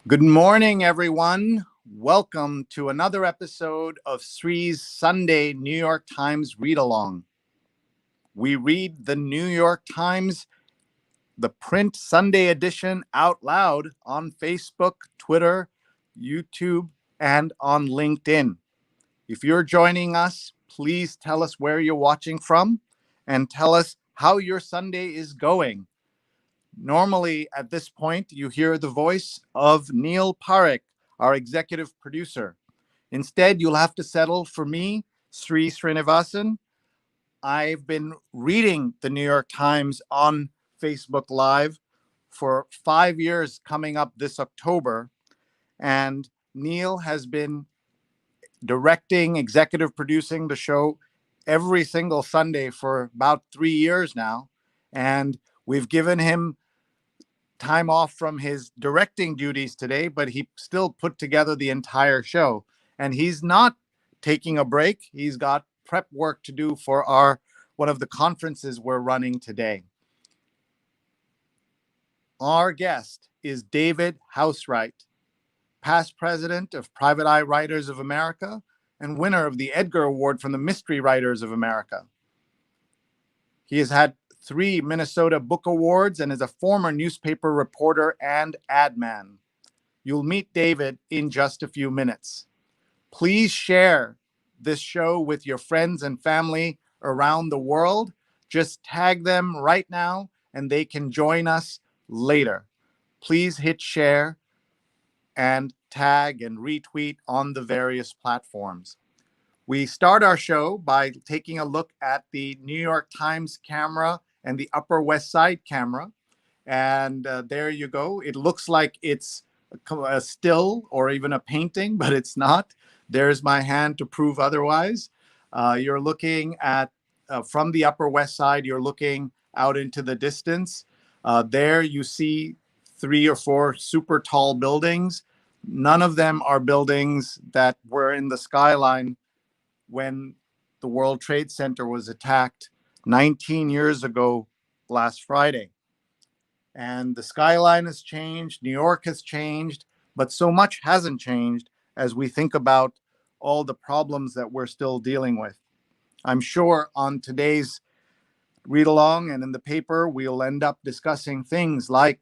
Good morning, everyone. Welcome to another episode of Sri's Sunday New York Times Read Along. We read the New York Times, the print Sunday edition out loud on Facebook, Twitter, YouTube, and on LinkedIn. If you're joining us, please tell us where you're watching from and tell us how your Sunday is going. Normally, at this point, you hear the voice of Neil Parekh, our executive producer. Instead, you'll have to settle for me, Sri Srinivasan. I've been reading the New York Times on Facebook Live for 5 years coming up this October, and Neil has been directing, executive producing the show every single Sunday for about 3 years now, and we've given him time off from his directing duties today, but he still put together the entire show. And he's not taking a break. He's got prep work to do for one of the conferences we're running today. Our guest is David Housewright, past president of Private Eye Writers of America and winner of the Edgar Award from the Mystery Writers of America. He has had 3 Minnesota Book Awards and is a former newspaper reporter and ad man. You'll meet David in just a few minutes. Please share this show with your friends and family around the world. Just tag them right now and they can join us later. Please hit share and tag and retweet on the various platforms. We start our show by taking a look at the New York Times camera and the Upper West Side camera. And there you go. It looks like it's a still or even a painting, but it's not. There's my hand to prove otherwise. You're looking at, from the Upper West Side, you're looking out into the distance. There you see 3 or 4 super tall buildings. None of them are buildings that were in the skyline when the World Trade Center was attacked 19 years ago last Friday. And the skyline has changed, New York has changed, but so much hasn't changed as we think about all the problems that we're still dealing with. I'm sure on today's read along and in the paper, we'll end up discussing things like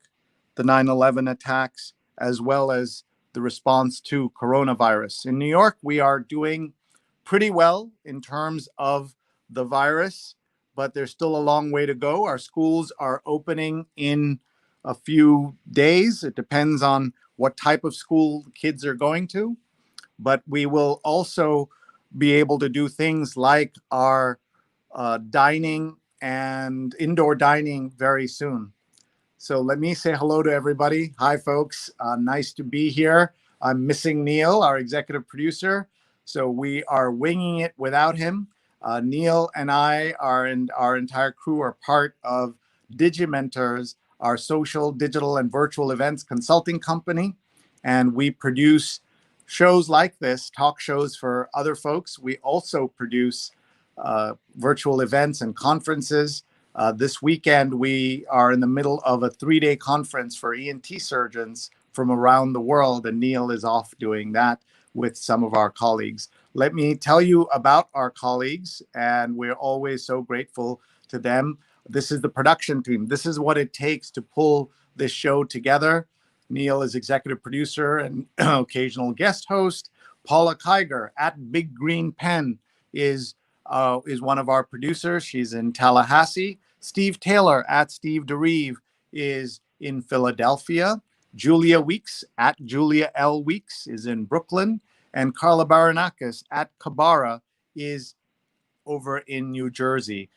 the 9/11 attacks, as well as the response to coronavirus. In New York, we are doing pretty well in terms of the virus, but there's still a long way to go. Our schools are opening in a few days. It depends on what type of school kids are going to, but we will also be able to do things like our dining and indoor dining very soon. So let me say hello to everybody. Hi, folks. Nice to be here. I'm missing Neil, our executive producer. So we are winging it without him. Neil and I and our entire crew are part of Digimentors, our social, digital, and virtual events consulting company. And we produce shows like this, talk shows for other folks. We also produce virtual events and conferences. This weekend, we are in the middle of a 3-day conference for ENT surgeons from around the world, and Neil is off doing that with some of our colleagues. Let me tell you about our colleagues, and we're always so grateful to them. This is the production team. This is what it takes to pull this show together. Neil is executive producer and occasional guest host. Paula Kiger at Big Green Pen is one of our producers. She's in Tallahassee. Steve Taylor at Steve DeReeve is in Philadelphia. Julia Weeks at Julia L. Weeks is in Brooklyn. And Carla Baranauckas at Kabara is over in New Jersey.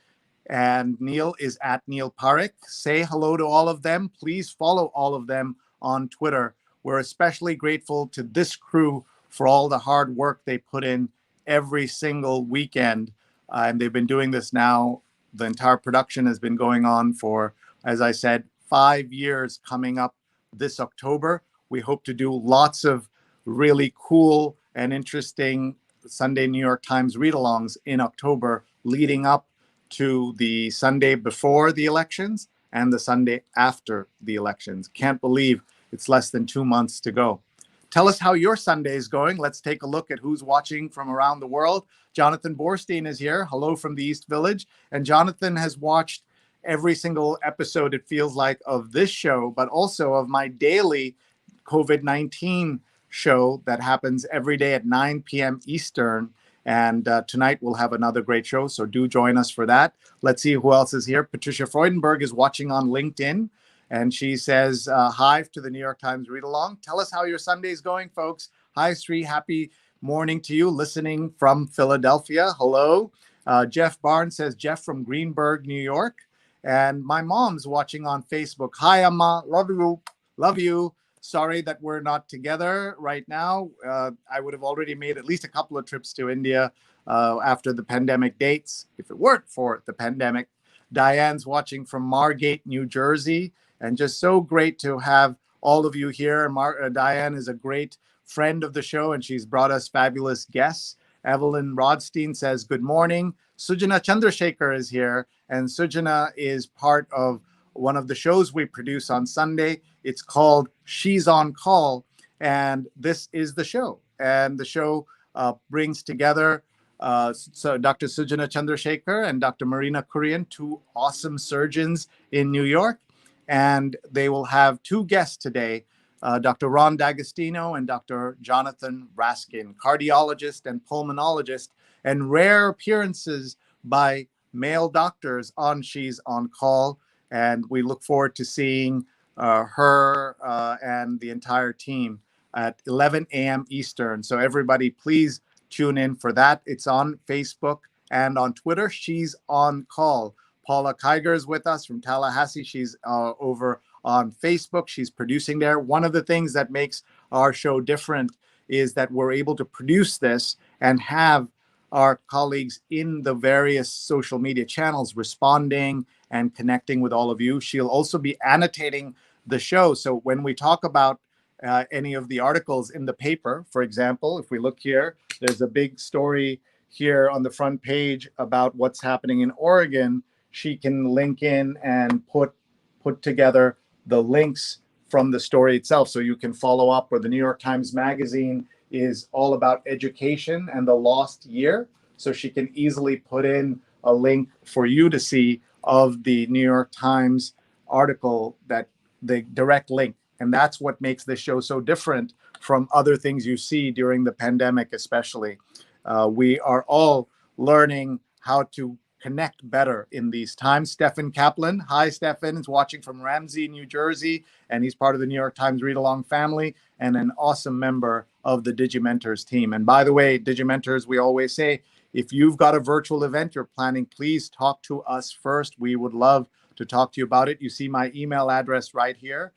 And Neil is at Neil Parekh. Say hello to all of them. Please follow all of them on Twitter. We're especially grateful to this crew for all the hard work they put in every single weekend. And they've been doing this now. The entire production has been going on for, as I said, 5 years coming up this October. We hope to do lots of really cool and interesting Sunday New York Times read-alongs in October leading up to the Sunday before the elections and the Sunday after the elections. Can't believe It's less than 2 months to go. Tell us how your Sunday is going. Let's take a look at who's watching from around the world. Jonathan Borstein is here. Hello from the East Village. And Jonathan has watched every single episode, it feels like, of this show, but also of my daily COVID-19 show that happens every day at 9 p.m. Eastern. And tonight we'll have another great show, so do join us for that. Let's see who else is here. Patricia Freudenberg is watching on LinkedIn, and she says hi to the New York Times Read Along. Tell us how your Sunday is going, folks. Hi, Sri. Happy morning to you, listening from Philadelphia. Hello. Jeff Barnes says, Jeff from Greenburgh, New York. And my mom's watching on Facebook. Hi, Amma. Love you. Love you. Sorry that we're not together right now. I would have already made at least a couple of trips to India after the pandemic dates, if it weren't for the pandemic. Diane's watching from Margate, New Jersey, and just so great to have all of you here. Diane is a great friend of the show, and she's brought us fabulous guests. Evelyn Rodstein says, good morning. Sujana Chandrasekhar is here, and Sujana is part of one of the shows we produce on Sunday. It's called She's on Call, and this is the show. And the show brings together so Dr. Sujana Chandrasekhar and Dr. Marina Kurian, two awesome surgeons in New York. And they will have two guests today, Dr. Ron D'Agostino and Dr. Jonathan Raskin, cardiologist and pulmonologist, and rare appearances by male doctors on She's on Call. And we look forward to seeing her and the entire team at 11 a.m. Eastern. So everybody, please tune in for that. It's on Facebook and on Twitter. She's on Call. Paula Kiger is with us from Tallahassee. She's over on Facebook. She's producing there. One of the things that makes our show different is that we're able to produce this and have our colleagues in the various social media channels responding and connecting with all of you. She'll also be annotating the show. So when we talk about any of the articles in the paper, for example, if we look here, there's a big story here on the front page about what's happening in Oregon. She can link in and put together the links from the story itself so you can follow up. Or the New York Times Magazine is all about education and the lost year. So she can easily put in a link for you to see of the New York Times article, that the direct link. And that's what makes this show so different from other things you see during the pandemic, especially. We are all learning how to connect better in these times. Stefan Kaplan. Hi, Stefan is watching from Ramsey, New Jersey, and he's part of the New York Times Read Along family and an awesome member of the Digimentors team. And by the way, Digimentors, we always say, if you've got a virtual event you're planning, please talk to us first. We would love to talk to you about it. You see my email address right here.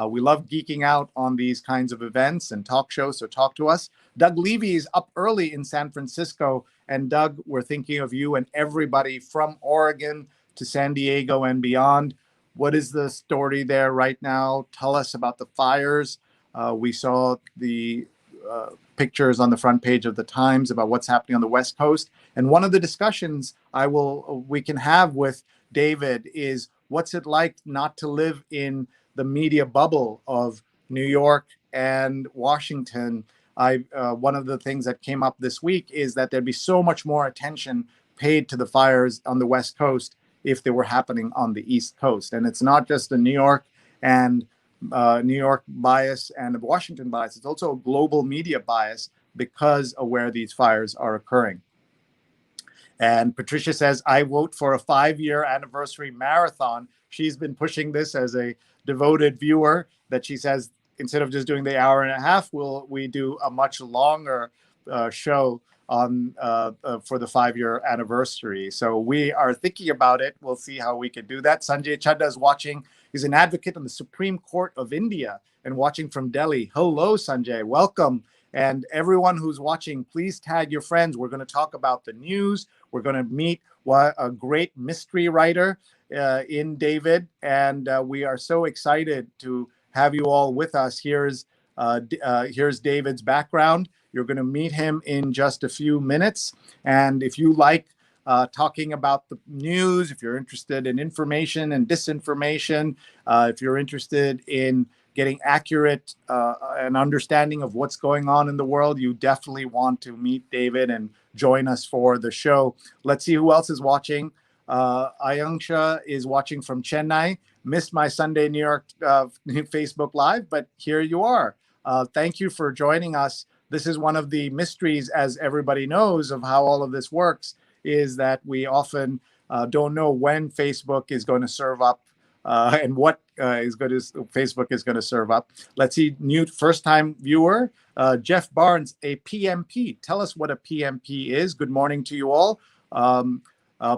We love geeking out on these kinds of events and talk shows, so talk to us. Doug Levy is up early in San Francisco. And Doug, we're thinking of you and everybody from Oregon to San Diego and beyond. What is the story there right now? Tell us about the fires. We saw the pictures on the front page of the Times about what's happening on the West Coast. And one of the discussions we can have with David is, what's it like not to live in the media bubble of New York and Washington? One of the things that came up this week is that there'd be so much more attention paid to the fires on the West Coast if they were happening on the East Coast. And it's not just a New York bias and a Washington bias. It's also a global media bias because of where these fires are occurring. And Patricia says, I vote for a 5-year anniversary marathon. She's been pushing this as a devoted viewer, that she says, instead of just doing the hour and a half, we do a much longer show on for the 5-year anniversary. So we are thinking about it. We'll see how we can do that. Sanjay Chadda is watching. He's an advocate on the Supreme Court of India and watching from Delhi. Hello, Sanjay. Welcome. And everyone who's watching, please tag your friends. We're going to talk about the news. We're going to meet a great mystery writer in David. And we are so excited to have you all with us. Here's David's background. You're going to meet him in just a few minutes. And if you like talking about the news, if you're interested in information and disinformation, if you're interested in getting accurate an understanding of what's going on in the world, you definitely want to meet David and join us for the show. Let's see who else is watching. Ayangsha is watching from Chennai. Missed my Sunday New York Facebook Live, but here you are. Thank you for joining us. This is one of the mysteries, as everybody knows, of how all of this works, is that we often don't know when Facebook is going to serve up and what Facebook is going to serve up. Let's see, new first-time viewer, Jeff Barnes, a PMP. Tell us what a PMP is. Good morning to you all.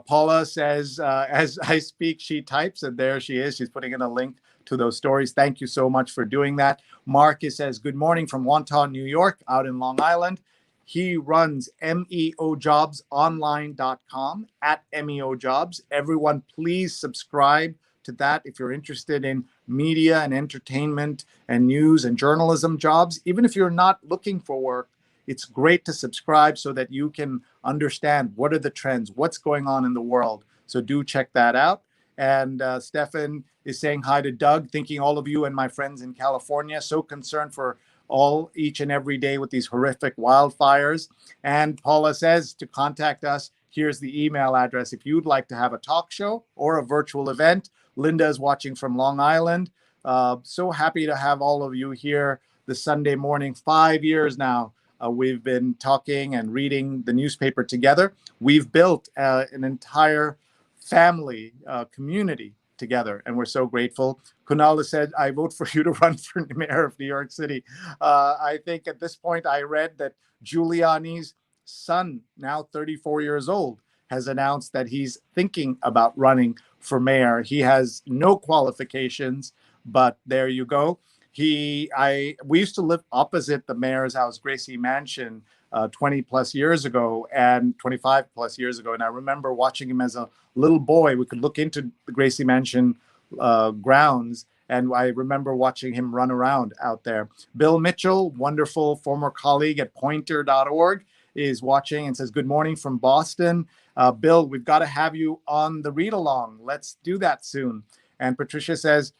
Paula says, as I speak, she types, and there she is. She's putting in a link to those stories. Thank you so much for doing that. Marcus says, good morning from Wonton, New York, out in Long Island. He runs meojobsonline.com, at meojobs. Everyone, please subscribe to that if you're interested in media and entertainment and news and journalism jobs. Even if you're not looking for work, it's great to subscribe so that you can understand what are the trends, what's going on in the world. So do check that out. And Stefan is saying hi to Doug, thinking all of you and my friends in California, so concerned for each and every day with these horrific wildfires. And Paula says to contact us. Here's the email address if you'd like to have a talk show or a virtual event. Linda is watching from Long Island. So happy to have all of you here this Sunday morning. 5 years now. We've been talking and reading the newspaper together. We've built an entire family community together, and we're so grateful. Kunal said, I vote for you to run for mayor of New York City. I think at this point I read that Giuliani's son, now 34 years old, has announced that he's thinking about running for mayor. He has no qualifications, but there you go. We used to live opposite the mayor's house, Gracie Mansion, 20 plus years ago and 25 plus years ago. And I remember watching him as a little boy. We could look into the Gracie Mansion grounds, and I remember watching him run around out there. Bill Mitchell, wonderful former colleague at pointer.org, is watching and says, good morning from Boston. Bill, we've got to have you on the read along. Let's do that soon. And Patricia says,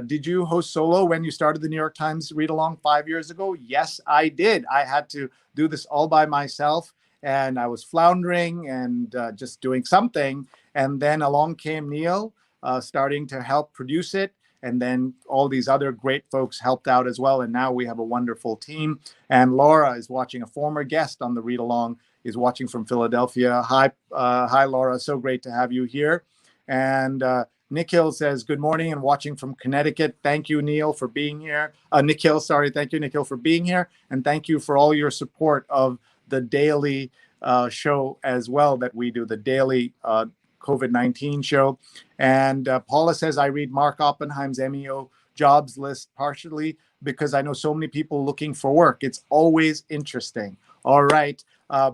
did you host solo when you started the New York Times read along 5 years ago? Yes, I did. I had to do this all by myself, and I was floundering and just doing something. And then along came Neil, starting to help produce it. And then all these other great folks helped out as well. And now we have a wonderful team. And Laura is watching, a former guest on the read along, is watching from Philadelphia. Hi, Laura. So great to have you here. And Nikhil says, good morning and watching from Connecticut. Thank you, Neil, for being here. Nikhil, sorry. Thank you, Nikhil, for being here. And thank you for all your support of the daily show as well that we do, the daily COVID-19 show. And Paula says, I read Mark Oppenheim's MEO jobs list partially because I know so many people looking for work. It's always interesting. All right.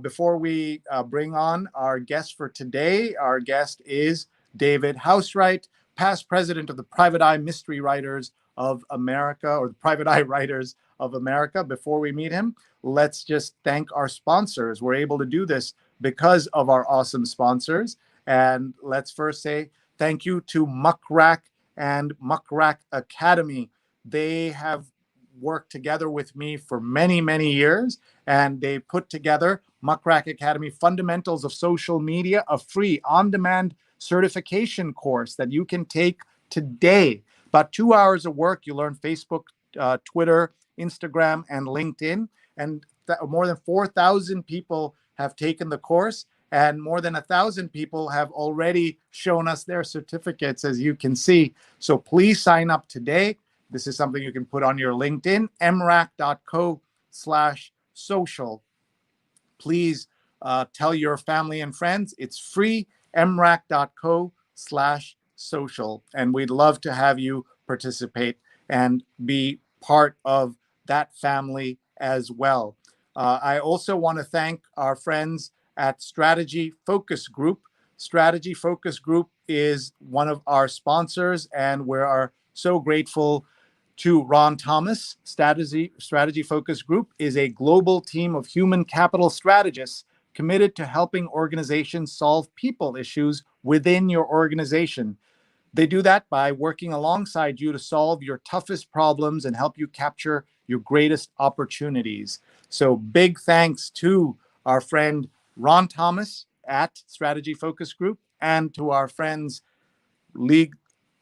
Before we bring on our guest for today, our guest is David Housewright, past president of the Private Eye Mystery Writers of America, or the Private Eye Writers of America. Before we meet him, let's just thank our sponsors. We're able to do this because of our awesome sponsors. And let's first say thank you to Muckrack and Muckrack Academy. They have worked together with me for many, many years, and they put together Muckrack Academy Fundamentals of Social Media, a free on-demand certification course that you can take today. About 2 hours of work. You learn Facebook, Twitter, Instagram, and LinkedIn. And more than 4,000 people have taken the course, and more than 1,000 people have already shown us their certificates, as you can see. So please sign up today. This is something you can put on your LinkedIn, mrac.co/social. Please tell your family and friends. It's free, mrac.co/social. And we'd love to have you participate and be part of that family as well. I also want to thank our friends at Strategy Focus Group. Strategy Focus Group is one of our sponsors, and we are so grateful to Ron Thomas. Strategy Focus Group is a global team of human capital strategists committed to helping organizations solve people issues within your organization. They do that by working alongside you to solve your toughest problems and help you capture your greatest opportunities. So big thanks to our friend Ron Thomas at Strategy Focus Group and to our friends Lee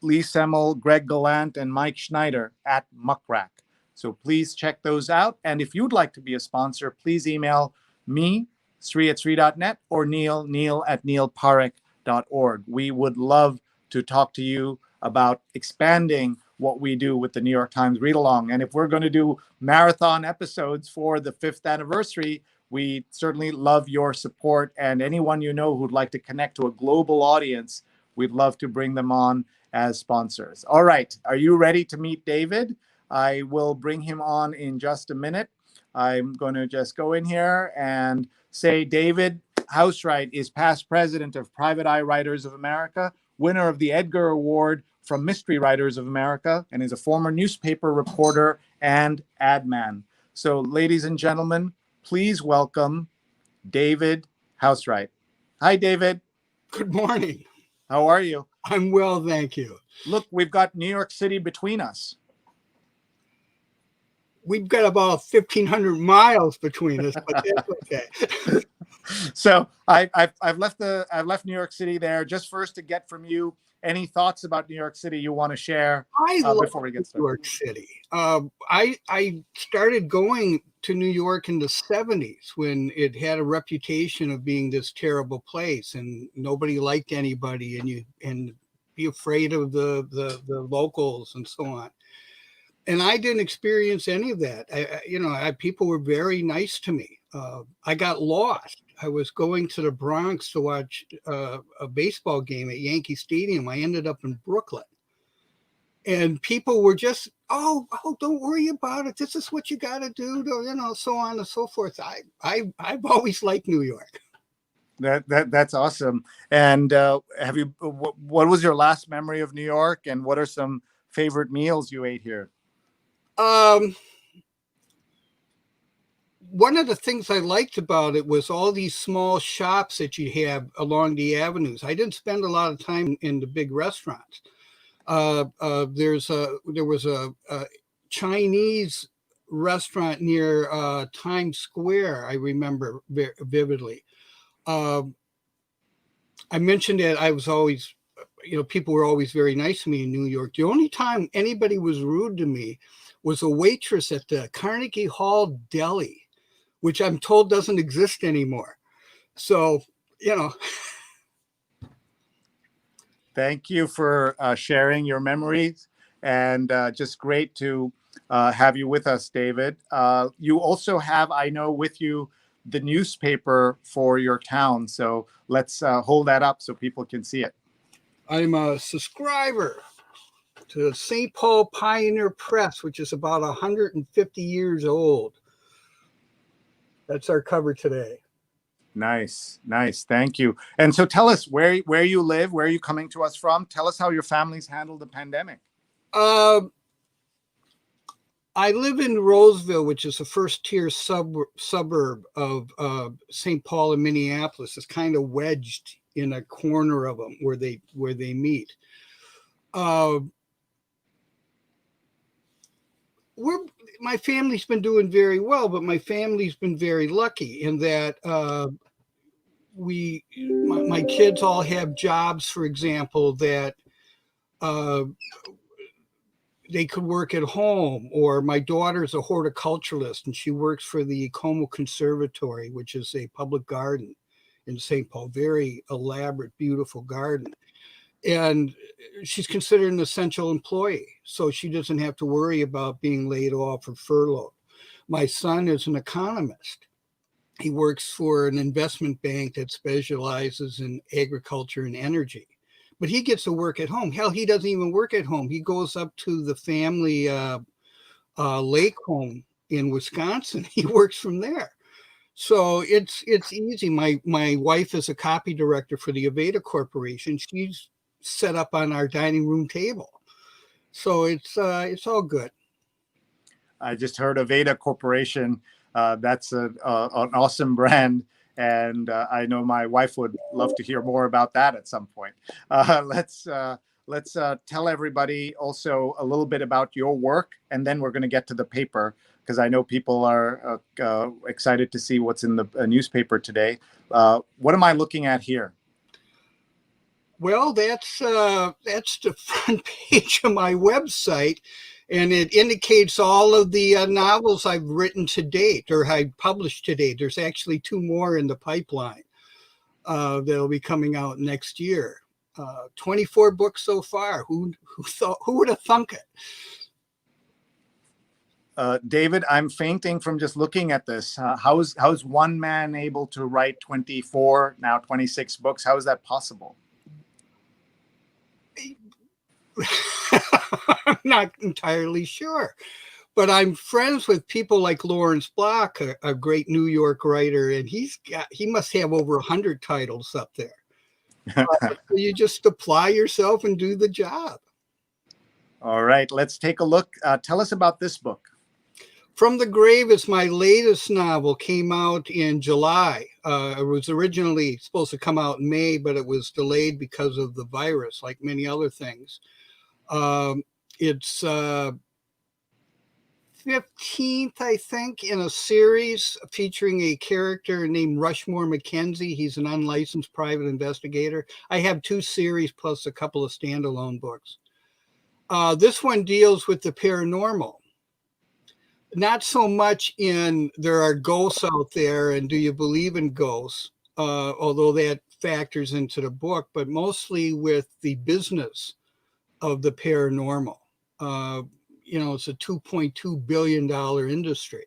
Semmel, Greg Gallant, and Mike Schneider at Muckrack. So please check those out. And if you'd like to be a sponsor, please email me, sri@sri.net, or Neil at neilparekh.org. We would love to talk to you about expanding what we do with the New York Times Read Along. And if we're going to do marathon episodes for the 5th anniversary, we certainly love your support. And anyone you know who'd like to connect to a global audience, we'd love to bring them on as sponsors. All right. Are you ready to meet David? I will bring him on in just a minute. I'm going to just go in here and say David Housewright is past president of Private Eye Writers of America, winner of the Edgar Award from Mystery Writers of America, and is a former newspaper reporter and ad man. So, ladies and gentlemen, please welcome David Housewright. Hi, David. Good morning. How are you? I'm well, thank you. Look, we've got New York City between us. We've got about 1,500 miles between us, but that's okay. So I've left New York City there just first to get from you any thoughts about New York City you want to share before we get started. New York City. I started going to New York in the 70s when it had a reputation of being this terrible place and nobody liked anybody and be afraid of the locals and so on. And I didn't experience any of that. People were very nice to me. I got lost. I was going to the Bronx to watch a baseball game at Yankee Stadium. I ended up in Brooklyn. And people were just, oh, don't worry about it. This is what you got to do, so on and so forth. I've always liked New York. That's awesome. And what was your last memory of New York? And what are some favorite meals you ate here? One of the things I liked about it was all these small shops that you have along the avenues. I didn't spend a lot of time in the big restaurants. There was a Chinese restaurant near Times Square. I remember vividly. I mentioned that I was always, people were always very nice to me in New York. The only time anybody was rude to me was a waitress at the Carnegie Deli, which I'm told doesn't exist anymore. So, Thank you for sharing your memories, and just great to have you with us, David. You also have, I know, with you the newspaper for your town. So let's hold that up so people can see it. I'm a subscriber to St. Paul Pioneer Press, which is about 150 years old. That's our cover today. Nice. Thank you. And so tell us where you live, where are you coming to us from? Tell us how your family's handled the pandemic. I live in Roseville, which is a first-tier suburb of St. Paul and Minneapolis. It's kind of wedged in a corner of them where they meet. My family's been doing very well, but my family's been very lucky in that my kids all have jobs, for example, that they could work at home, or my daughter's a horticulturalist and she works for the Como Conservatory, which is a public garden in St. Paul, very elaborate, beautiful garden. And she's considered an essential employee, so she doesn't have to worry about being laid off or furloughed. My son is an economist. He works for an investment bank that specializes in agriculture and energy, but he gets to work at home. Hell, he doesn't even work at home. He goes up to the family lake home in Wisconsin. He works from there. So it's easy. My wife is a copy director for the Aveda Corporation. She's set up on our dining room table. So it's all good. I just heard Aveda Corporation. That's an awesome brand. And I know my wife would love to hear more about that at some point. Let's tell everybody also a little bit about your work, and then we're going to get to the paper, because I know people are excited to see what's in the newspaper today. What am I looking at here? Well, that's the front page of my website, and it indicates all of the novels I've written to date, or I've published to date. There's actually 2 more in the pipeline that'll be coming out next year. 24 books so far. Who would have thunk it? David, I'm fainting from just looking at this. How's one man able to write 24, now 26 books? How is that possible? I'm not entirely sure, but I'm friends with people like Lawrence Block, a great New York writer, and he must have over 100 titles up there. You just apply yourself and do the job. All right, let's take a look. Tell us about this book. From the Grave is my latest novel, came out in July. It was originally supposed to come out in May, but it was delayed because of the virus, like many other things. It's 15th, I think, in a series featuring a character named Rushmore McKenzie. He's an unlicensed private investigator. I have 2 series plus a couple of standalone books. This one deals with the paranormal. Not so much in there are ghosts out there and do you believe in ghosts, although that factors into the book, but mostly with the business of the paranormal. It's a $2.2 billion industry,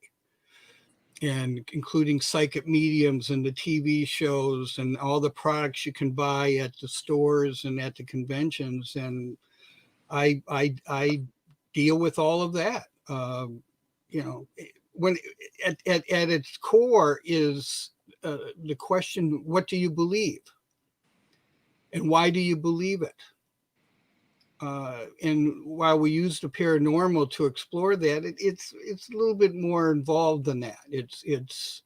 and including psychic mediums and the TV shows and all the products you can buy at the stores and at the conventions. And I deal with all of that. When at its core is the question, what do you believe? And why do you believe it? And while we use the paranormal to explore that, it's a little bit more involved than that. It's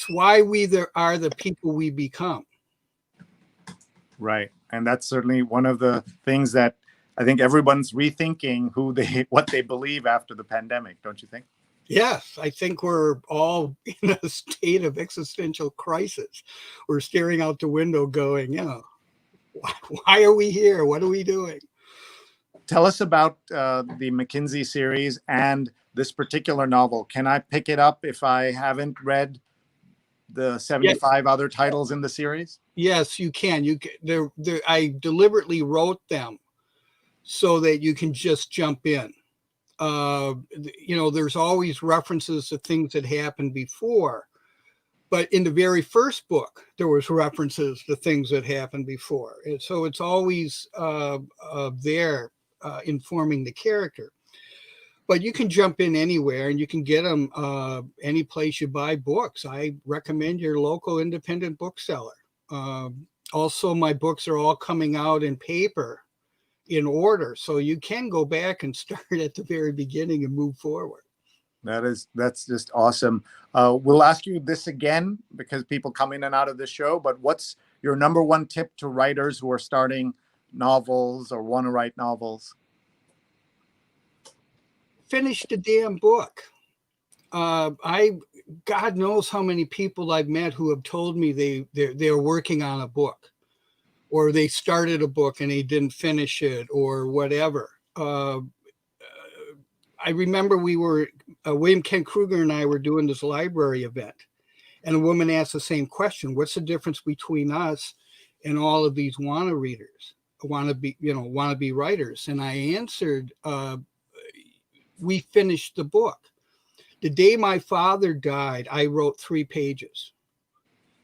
why we are the people we become. Right, and that's certainly one of the things that I think everyone's rethinking what they believe after the pandemic, don't you think? Yes, I think we're all in a state of existential crisis. We're staring out the window going, why are we here? What are we doing? Tell us about the McKinsey series and this particular novel. Can I pick it up if I haven't read the 75 other titles in the series? Yes, you can. I deliberately wrote them so that you can just jump in. There's always references to things that happened before. But in the very first book, there was references to things that happened before. And so it's always there informing the character. But you can jump in anywhere and you can get them any place you buy books. I recommend your local independent bookseller. Also, my books are all coming out in paper in order. So you can go back and start at the very beginning and move forward. That's just awesome. We'll ask you this again because people come in and out of the show, but what's your number one tip to writers who are starting novels or want to write novels? Finish the damn book. God knows how many people I've met who have told me they're working on a book, or they started a book and they didn't finish it, or whatever. I remember William Kent Kruger and I were doing this library event, and a woman asked the same question: what's the difference between us and all of these wannabe writers? And I answered, we finished the book. The day my father died, I wrote 3 pages.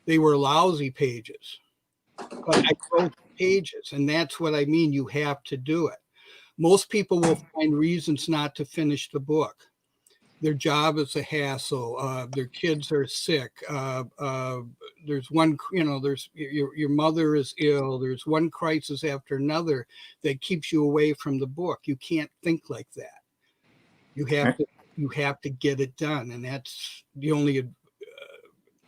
They were lousy pages, but I wrote pages, and that's what I mean. You have to do it. Most people will find reasons not to finish the book. Their job is a hassle. Their kids are sick. There's one, there's your mother is ill. There's one crisis after another that keeps you away from the book. You can't think like that. You have to get it done, and that's the only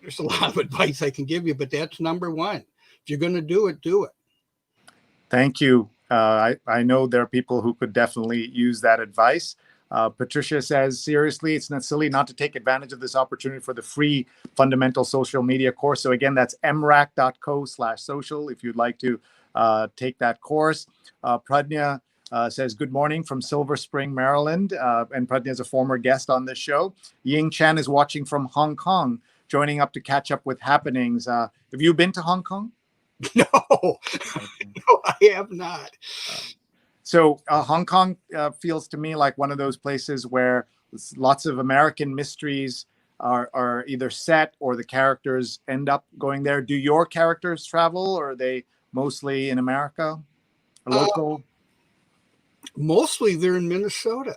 there's a lot of advice I can give you, but that's number one. If you're going to do it, do it. Thank you. I know there are people who could definitely use that advice. Patricia says, seriously, it's not silly not to take advantage of this opportunity for the free fundamental social media course. So again, that's mrac.co/social if you'd like to take that course. Pradnya says, good morning from Silver Spring, Maryland. And Pradnya is a former guest on this show. Ying Chen is watching from Hong Kong, joining up to catch up with happenings. Have you been to Hong Kong? No, no, I have not. So Hong Kong feels to me like one of those places where lots of American mysteries are either set or the characters end up going there. Do your characters travel, or are they mostly in America, local? Mostly they're in Minnesota.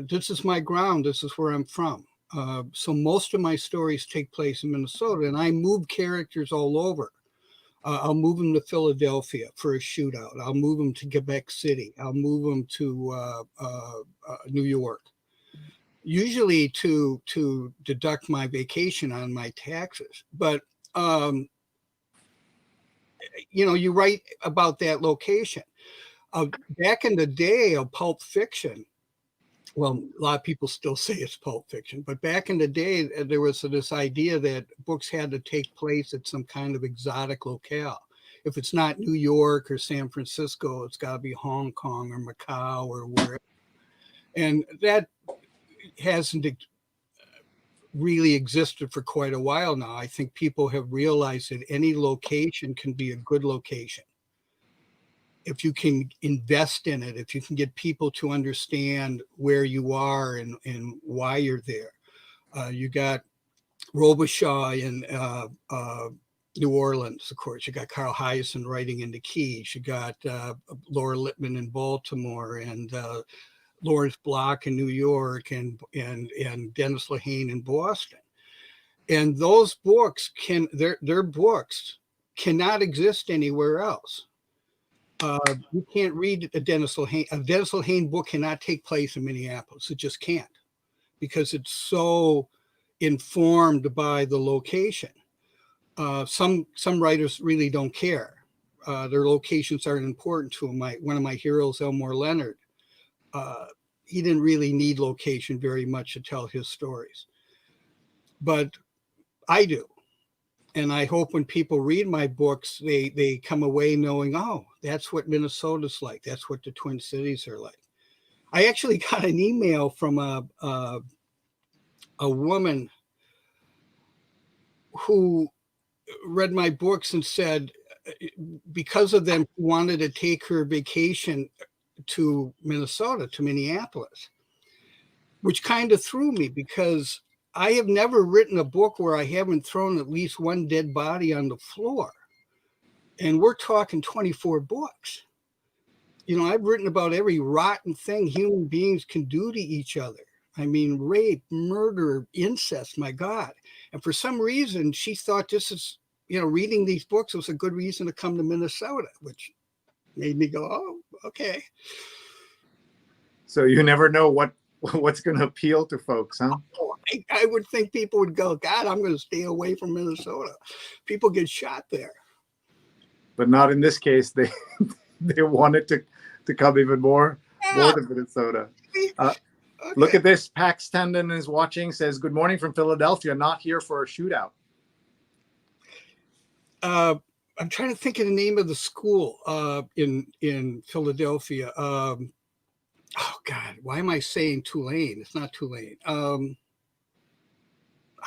This is my ground. This is where I'm from. So most of my stories take place in Minnesota, and I move characters all over. I'll move them to Philadelphia for a shootout. I'll move them to Quebec City. I'll move them to New York, usually to deduct my vacation on my taxes. But, you know, you write about that location. Back in the day of Pulp Fiction, well, a lot of people still say it's Pulp Fiction, but back in the day, there was this idea that books had to take place at some kind of exotic locale. If it's not New York or San Francisco, it's got to be Hong Kong or Macau or wherever. And that hasn't really existed for quite a while now. I think people have realized that any location can be a good location if you can invest in it, if you can get people to understand where you are and why you're there. You got Robichaud in New Orleans, of course. You got Carl Hiaasen writing in the Keys. You got Laura Lippman in Baltimore, and Lawrence Block in New York, and Dennis Lehane in Boston. And those books their books cannot exist anywhere else. You can't read a Dennis Lehane. A Dennis Lehane book cannot take place in Minneapolis. It just can't, because it's so informed by the location. Some writers really don't care. Their locations aren't important to them. One of my heroes, Elmore Leonard, he didn't really need location very much to tell his stories, but I do. And I hope when people read my books, they come away knowing, oh, that's what Minnesota's like. That's what the Twin Cities are like. I actually got an email from a woman who read my books and said, because of them, wanted to take her vacation to Minnesota, to Minneapolis, which kind of threw me, because I have never written a book where I haven't thrown at least one dead body on the floor. And we're talking 24 books. You know, I've written about every rotten thing human beings can do to each other. I mean, rape, murder, incest, my God. And for some reason, she thought this is, you know, reading these books was a good reason to come to Minnesota, which made me go, oh, okay. So you never know what's going to appeal to folks, huh? I would think people would go, God, I'm going to stay away from Minnesota. People get shot there. But not in this case. They wanted to come even more to Minnesota. Okay. Look at this. Pax Tandon is watching, says, good morning from Philadelphia. Not here for a shootout. I'm trying to think of the name of the school in Philadelphia. Oh, God, why am I saying Tulane? It's not Tulane.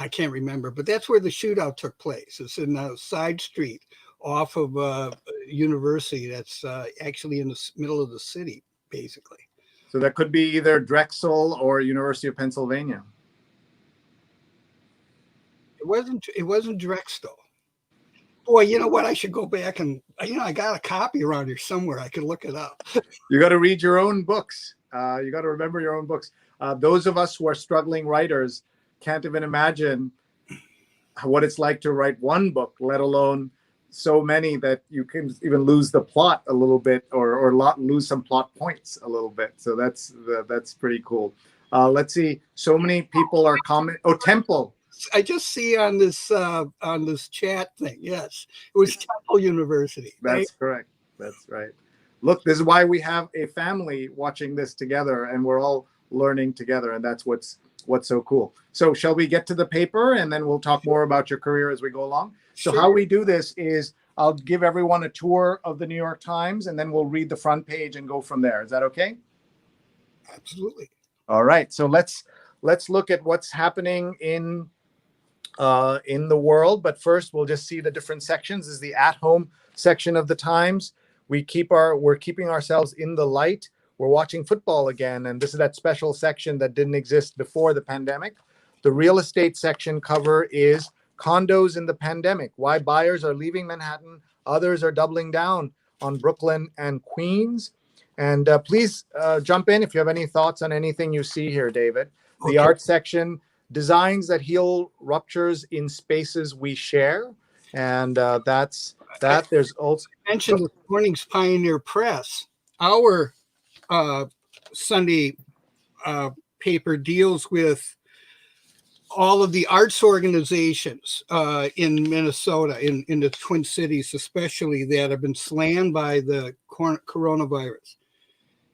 I can't remember, but that's where the shootout took place. It's in a side street off of University that's actually in the middle of the city, basically. So that could be either Drexel or University of Pennsylvania. It wasn't Drexel. Boy, you know what? I should go back and, I got a copy around here somewhere. I could look it up. You got to read your own books. You got to remember your own books. Those of us who are struggling writers can't even imagine what it's like to write one book, let alone so many that you can even lose the plot a little bit or lose some plot points a little bit. So that's pretty cool. Let's see. So many people are commenting. Oh, Temple. I just see on this chat thing. Yes, it was Temple University. That's correct. That's right. Look, this is why we have a family watching this together, and we're all learning together, and that's what's so cool. So shall we get to the paper, and then we'll talk more about your career as we go along? So Sure. how we do this is I'll give everyone a tour of the New York Times, and then we'll read the front page and go from there. Is that okay? Absolutely. All right. So let's look at what's happening in the world. But first, we'll just see the different sections. This is the at-home section of the Times. We're keeping ourselves in the light. We're watching football again, and this is that special section that didn't exist before the pandemic. The real estate section cover is condos in the pandemic, why buyers are leaving Manhattan, others are doubling down on Brooklyn and Queens. And please jump in if you have any thoughts on anything you see here, David. The art section, designs that heal ruptures in spaces we share. And that's that. There's also mentioned this morning's Pioneer Press. Our Sunday paper deals with all of the arts organizations in Minnesota, in the Twin Cities especially, that have been slammed by the coronavirus,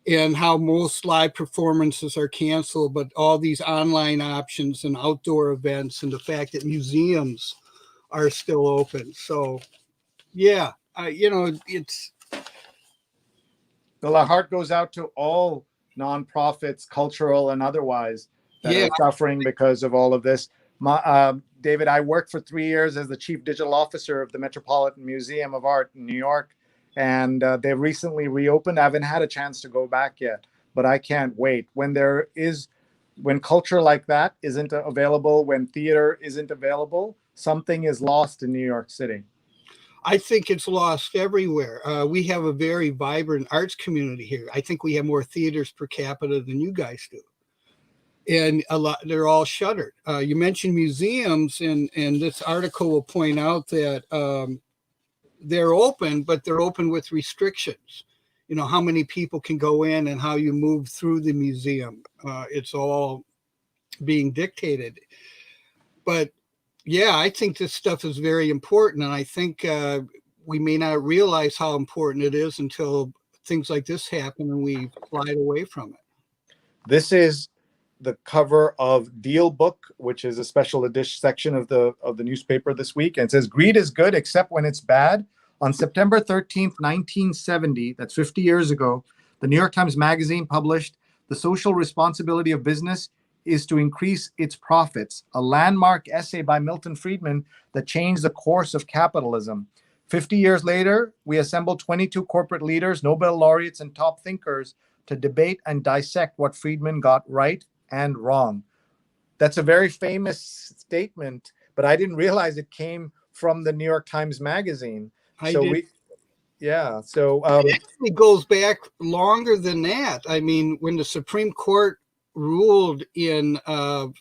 and how most live performances are canceled, but all these online options and outdoor events, and the fact that museums are still open. So, yeah, it's... Well, our heart goes out to all nonprofits, cultural and otherwise, that are suffering because of all of this. David, I worked for 3 years as the chief digital officer of the Metropolitan Museum of Art in New York, and they've recently reopened. I haven't had a chance to go back yet, but I can't wait. When culture like that isn't available, when theater isn't available, something is lost in New York City. I think it's lost everywhere. We have a very vibrant arts community here. I think we have more theaters per capita than you guys do. And they're all shuttered. You mentioned museums, and this article will point out that they're open, but they're open with restrictions. You know, how many people can go in and how you move through the museum. It's all being dictated. But yeah, I think this stuff is very important. And I think we may not realize how important it is until things like this happen and we slide away from it. This is the cover of Deal Book, which is a special edition section of the newspaper this week. And it says, greed is good except when it's bad. On September 13th, 1970, that's 50 years ago, the New York Times Magazine published The Social Responsibility of Business is to Increase Its Profits, a landmark essay by Milton Friedman that changed the course of capitalism. 50 years later, we assembled 22 corporate leaders, Nobel laureates, and top thinkers to debate and dissect what Friedman got right and wrong. That's a very famous statement, but I didn't realize it came from the New York Times Magazine. It actually goes back longer than that. I mean, when the Supreme Court ruled in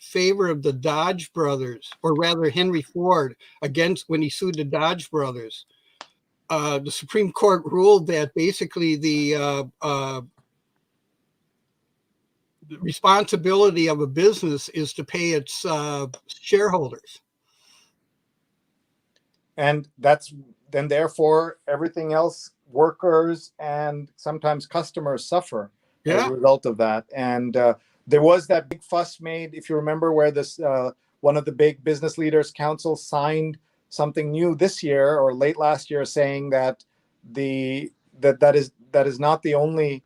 favor of the Dodge brothers, or rather Henry Ford, when he sued the Dodge brothers, the Supreme Court ruled that basically the responsibility of a business is to pay its shareholders. And then therefore everything else, workers and sometimes customers suffer as a result of that. And there was that big fuss made, if you remember, where this one of the big business leaders council signed something new this year or late last year, saying that that is not the only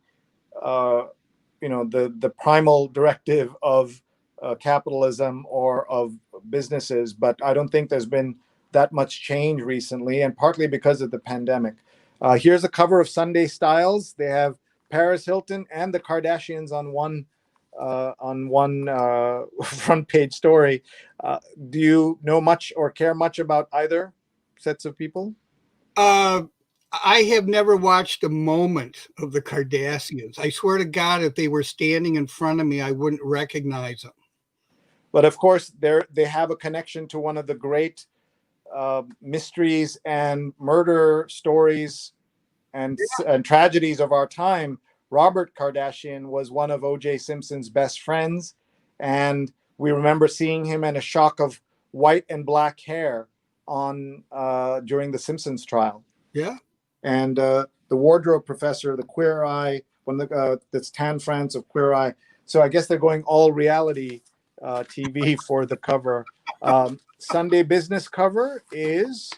the primal directive of capitalism or of businesses. But I don't think there's been that much change recently, and partly because of the pandemic. Here's a cover of Sunday Styles. They have Paris Hilton and the Kardashians on one front page story. Do you know much or care much about either sets of people? I have never watched a moment of the Kardashians. I swear to God, if they were standing in front of me, I wouldn't recognize them. But of course, they have a connection to one of the great mysteries and murder stories and tragedies of our time. Robert Kardashian was one of O.J. Simpson's best friends, and we remember seeing him in a shock of white and black hair on during the Simpsons trial. Yeah. And the wardrobe professor, the Queer Eye, that's Tan France of Queer Eye. So I guess they're going all reality TV for the cover. Sunday business cover is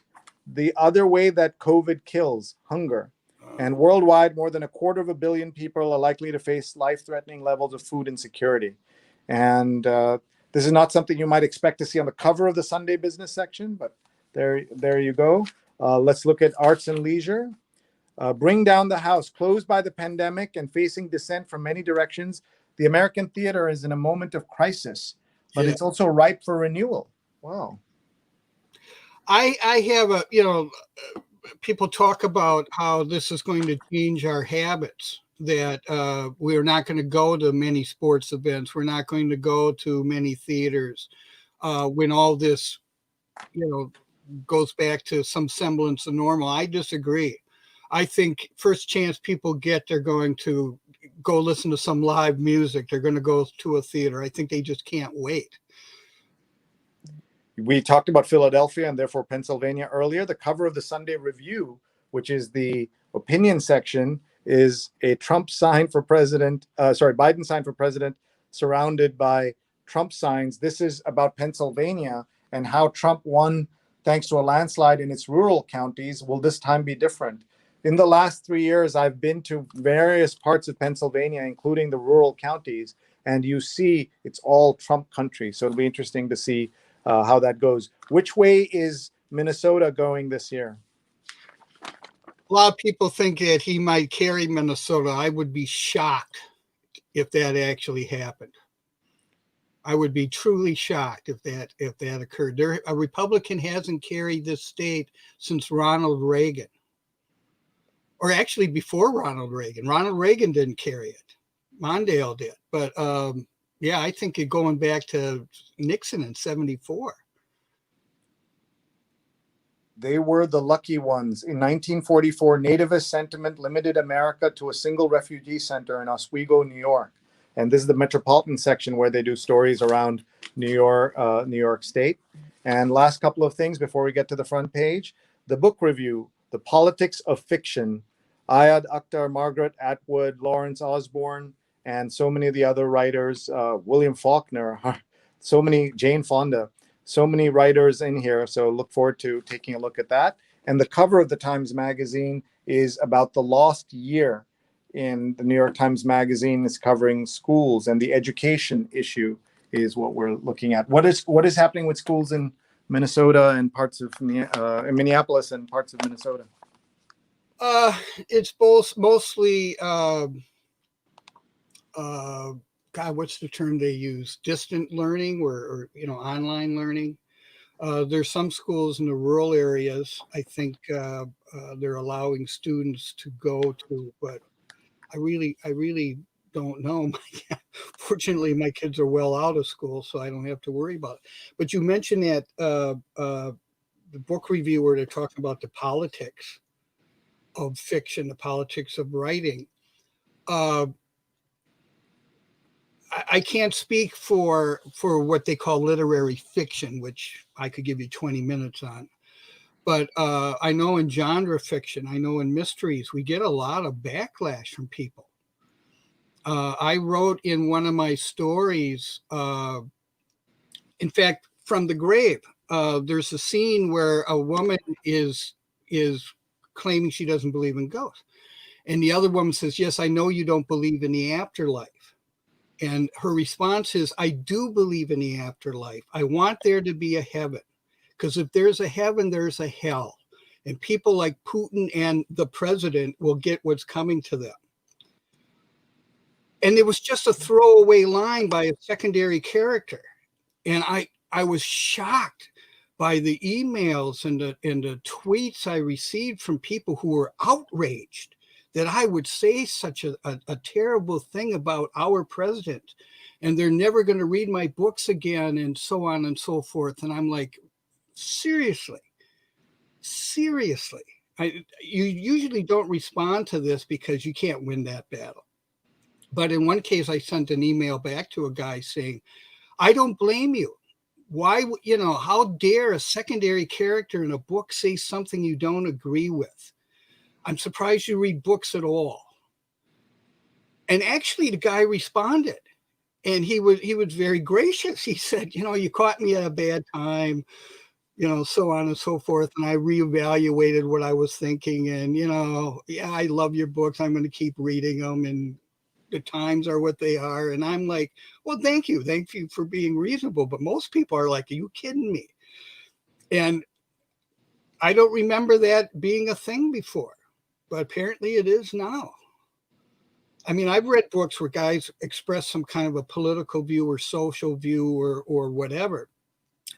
The Other Way That COVID Kills, Hunger. And worldwide, more than 250 million people are likely to face life-threatening levels of food insecurity. And this is not something you might expect to see on the cover of the Sunday business section, but there you go. Let's look at arts and leisure. Bring Down the House. Closed by the pandemic and facing dissent from many directions, the American theater is in a moment of crisis, but it's also ripe for renewal. Wow. I have people talk about how this is going to change our habits, that we're not going to go to many sports events. We're not going to go to many theaters when all this, goes back to some semblance of normal. I disagree. I think first chance people get, they're going to go listen to some live music. They're going to go to a theater. I think they just can't wait. We talked about Philadelphia and therefore Pennsylvania earlier. The cover of the Sunday Review, which is the opinion section, is a Trump sign for president, Biden sign for president, surrounded by Trump signs. This is about Pennsylvania and how Trump won thanks to a landslide in its rural counties. Will this time be different? In the last 3 years, I've been to various parts of Pennsylvania, including the rural counties, and you see it's all Trump country. So it'll be interesting to see how that goes. Which way is Minnesota going this year? A lot of people think that he might carry Minnesota. I would be shocked if that actually happened. I would be truly shocked if that occurred. A Republican hasn't carried this state since Ronald Reagan, or actually before Ronald Reagan. Ronald Reagan didn't carry it. Mondale did. But I think it going back to Nixon in 1974. They were the lucky ones. In 1944, nativist sentiment limited America to a single refugee center in Oswego, New York. And this is the metropolitan section where they do stories around New York State. And last couple of things before we get to the front page. The book review, The Politics of Fiction. Ayad Akhtar, Margaret Atwood, Lawrence Osborne, and so many of the other writers, William Faulkner, so many, Jane Fonda, so many writers in here. So look forward to taking a look at that. And the cover of the Times Magazine is about the lost year in the New York Times Magazine. Is covering schools, and the education issue is what we're looking at. What is happening with schools in Minnesota and parts of in Minneapolis and parts of Minnesota? It's both mostly what's the term they use? Distant learning or online learning. There's some schools in the rural areas. I think they're allowing students to go to, but I really don't know. Fortunately, my kids are well out of school, so I don't have to worry about it. But you mentioned that the book review where they're talking about the politics of fiction, the politics of writing. I can't speak for what they call literary fiction, which I could give you 20 minutes on. But I know in genre fiction, I know in mysteries, we get a lot of backlash from people. I wrote in one of my stories, in fact, From the Grave, there's a scene where a woman is claiming she doesn't believe in ghosts. And the other woman says, yes, I know you don't believe in the afterlife. And her response is, I do believe in the afterlife. I want there to be a heaven, because if there's a heaven, there's a hell. And people like Putin and the president will get what's coming to them. And it was just a throwaway line by a secondary character. And I was shocked by the emails and the tweets I received from people who were outraged that I would say such a terrible thing about our president, and they're never going to read my books again, and so on and so forth. And I'm like, seriously. You usually don't respond to this because you can't win that battle. But in one case, I sent an email back to a guy saying, I don't blame you. Why, you know, how dare a secondary character in a book say something you don't agree with? I'm surprised you read books at all. And actually the guy responded, and he was very gracious. He said, you know, you caught me at a bad time, you know, so on and so forth. And I reevaluated what I was thinking. And, you know, yeah, I love your books. I'm going to keep reading them. And the times are what they are. And I'm like, well, thank you. Thank you for being reasonable. But most people are like, are you kidding me? And I don't remember that being a thing before, but apparently it is now. I mean, I've read books where guys express some kind of a political view or social view or whatever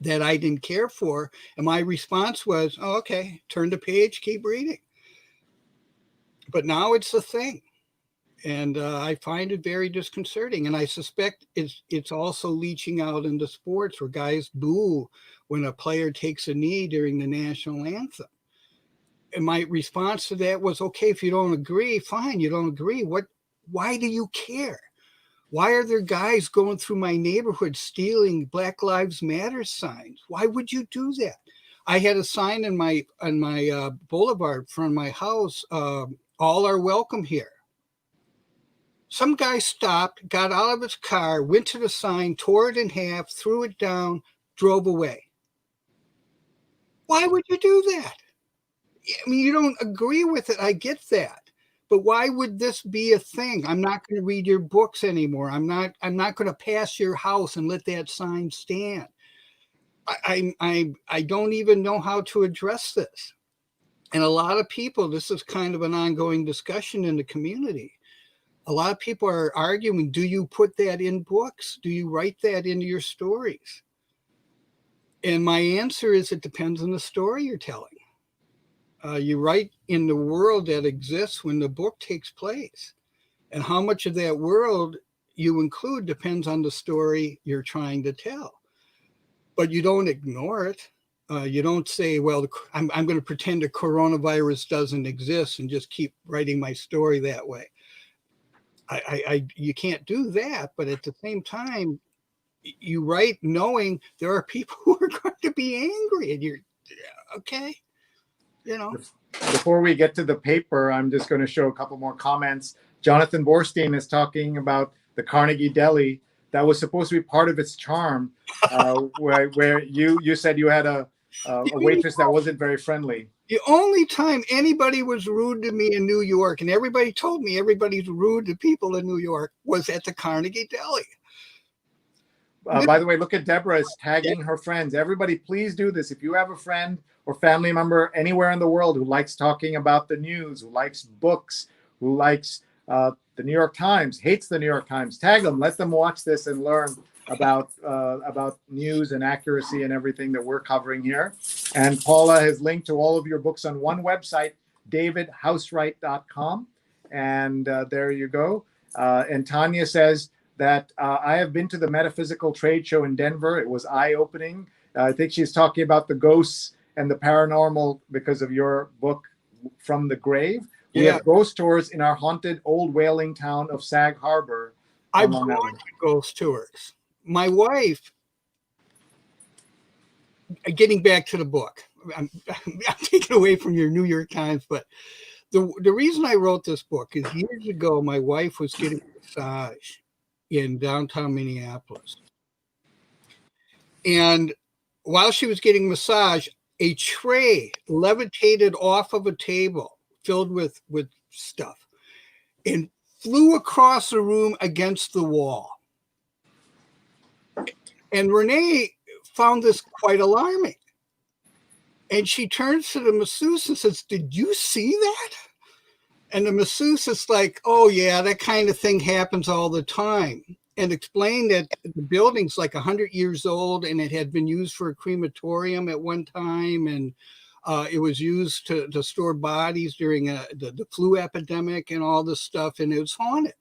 that I didn't care for. And my response was, oh, okay, turn the page, keep reading. But now it's a thing. And I find it very disconcerting. And I suspect it's also leaching out into sports where guys boo when a player takes a knee during the national anthem. And my response to that was, okay, if you don't agree, fine, you don't agree. Why do you care? Why are there guys going through my neighborhood stealing Black Lives Matter signs? Why would you do that? I had a sign on my boulevard from my house, all are welcome here. Some guy stopped, got out of his car, went to the sign, tore it in half, threw it down, drove away. Why would you do that? I mean, you don't agree with it. I get that. But why would this be a thing? I'm not going to read your books anymore. I'm not going to pass your house and let that sign stand. I don't even know how to address this. And a lot of people, this is kind of an ongoing discussion in the community. A lot of people are arguing, do you put that in books? Do you write that into your stories? And my answer is it depends on the story you're telling. You write in the world that exists when the book takes place. And how much of that world you include depends on the story you're trying to tell. But you don't ignore it. You don't say, well, I'm going to pretend a coronavirus doesn't exist and just keep writing my story that way. You can't do that. But at the same time, you write knowing there are people who are going to be angry, and you're okay. You know, before we get to the paper, I'm just going to show a couple more comments. Jonathan Borstein is talking about the Carnegie Deli. That was supposed to be part of its charm, where you said you had a waitress that wasn't very friendly. The only time anybody was rude to me in New York, and everybody told me everybody's rude to people in New York, was at the Carnegie Deli. By the way, look at Deborah is tagging her friends. Everybody, please do this. If you have a friend or family member anywhere in the world who likes talking about the news, who likes books, who likes the New York Times, hates the New York Times, tag them. Let them watch this and learn about news and accuracy and everything that we're covering here. And Paula has linked to all of your books on one website, davidhousewright.com. And there you go. And Tanya says that I have been to the metaphysical trade show in Denver. It was eye-opening. I think she's talking about the ghosts and the paranormal because of your book, From the Grave. We have ghost tours in our haunted old whaling town of Sag Harbor. I've gone to ghost tours. My wife, getting back to the book, I'm taking away from your New York Times, but the reason I wrote this book is years ago, my wife was getting a massage in downtown Minneapolis. And while she was getting massage, a tray levitated off of a table filled with stuff and flew across the room against the wall. And Renee found this quite alarming. And she turns to the masseuse and says, "Did you see that?" And the masseuse is like, "Oh, yeah, that kind of thing happens all the time." And explained that the building's like 100 years old and it had been used for a crematorium at one time. And it was used to store bodies during the flu epidemic and all this stuff. And it was haunted.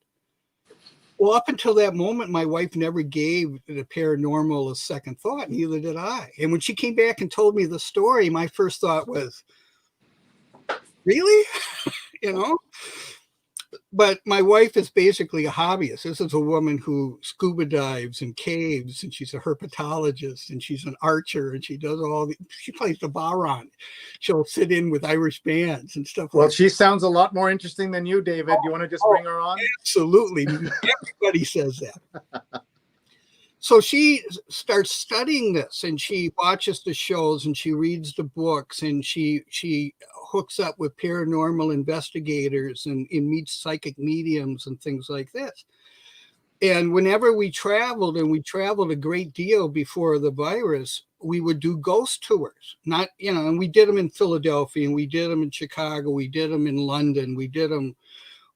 Well, up until that moment, my wife never gave the paranormal a second thought. Neither did I. And when she came back and told me the story, my first thought was, really? You know? But my wife is basically a hobbyist. This is a woman who scuba dives and caves, and she's a herpetologist, and she's an archer, and she does she plays the baron. She'll sit in with Irish bands and stuff Well, like that. she sounds a lot more interesting than you, David. Do you want to just bring her on? Absolutely. Everybody says that. So she starts studying this, and she watches the shows, and she reads the books, and she hooks up with paranormal investigators and meets psychic mediums and things like this. And whenever we traveled, and we traveled a great deal before the virus, we would do ghost tours. Not, and we did them in Philadelphia, and we did them in Chicago, we did them in London, we did them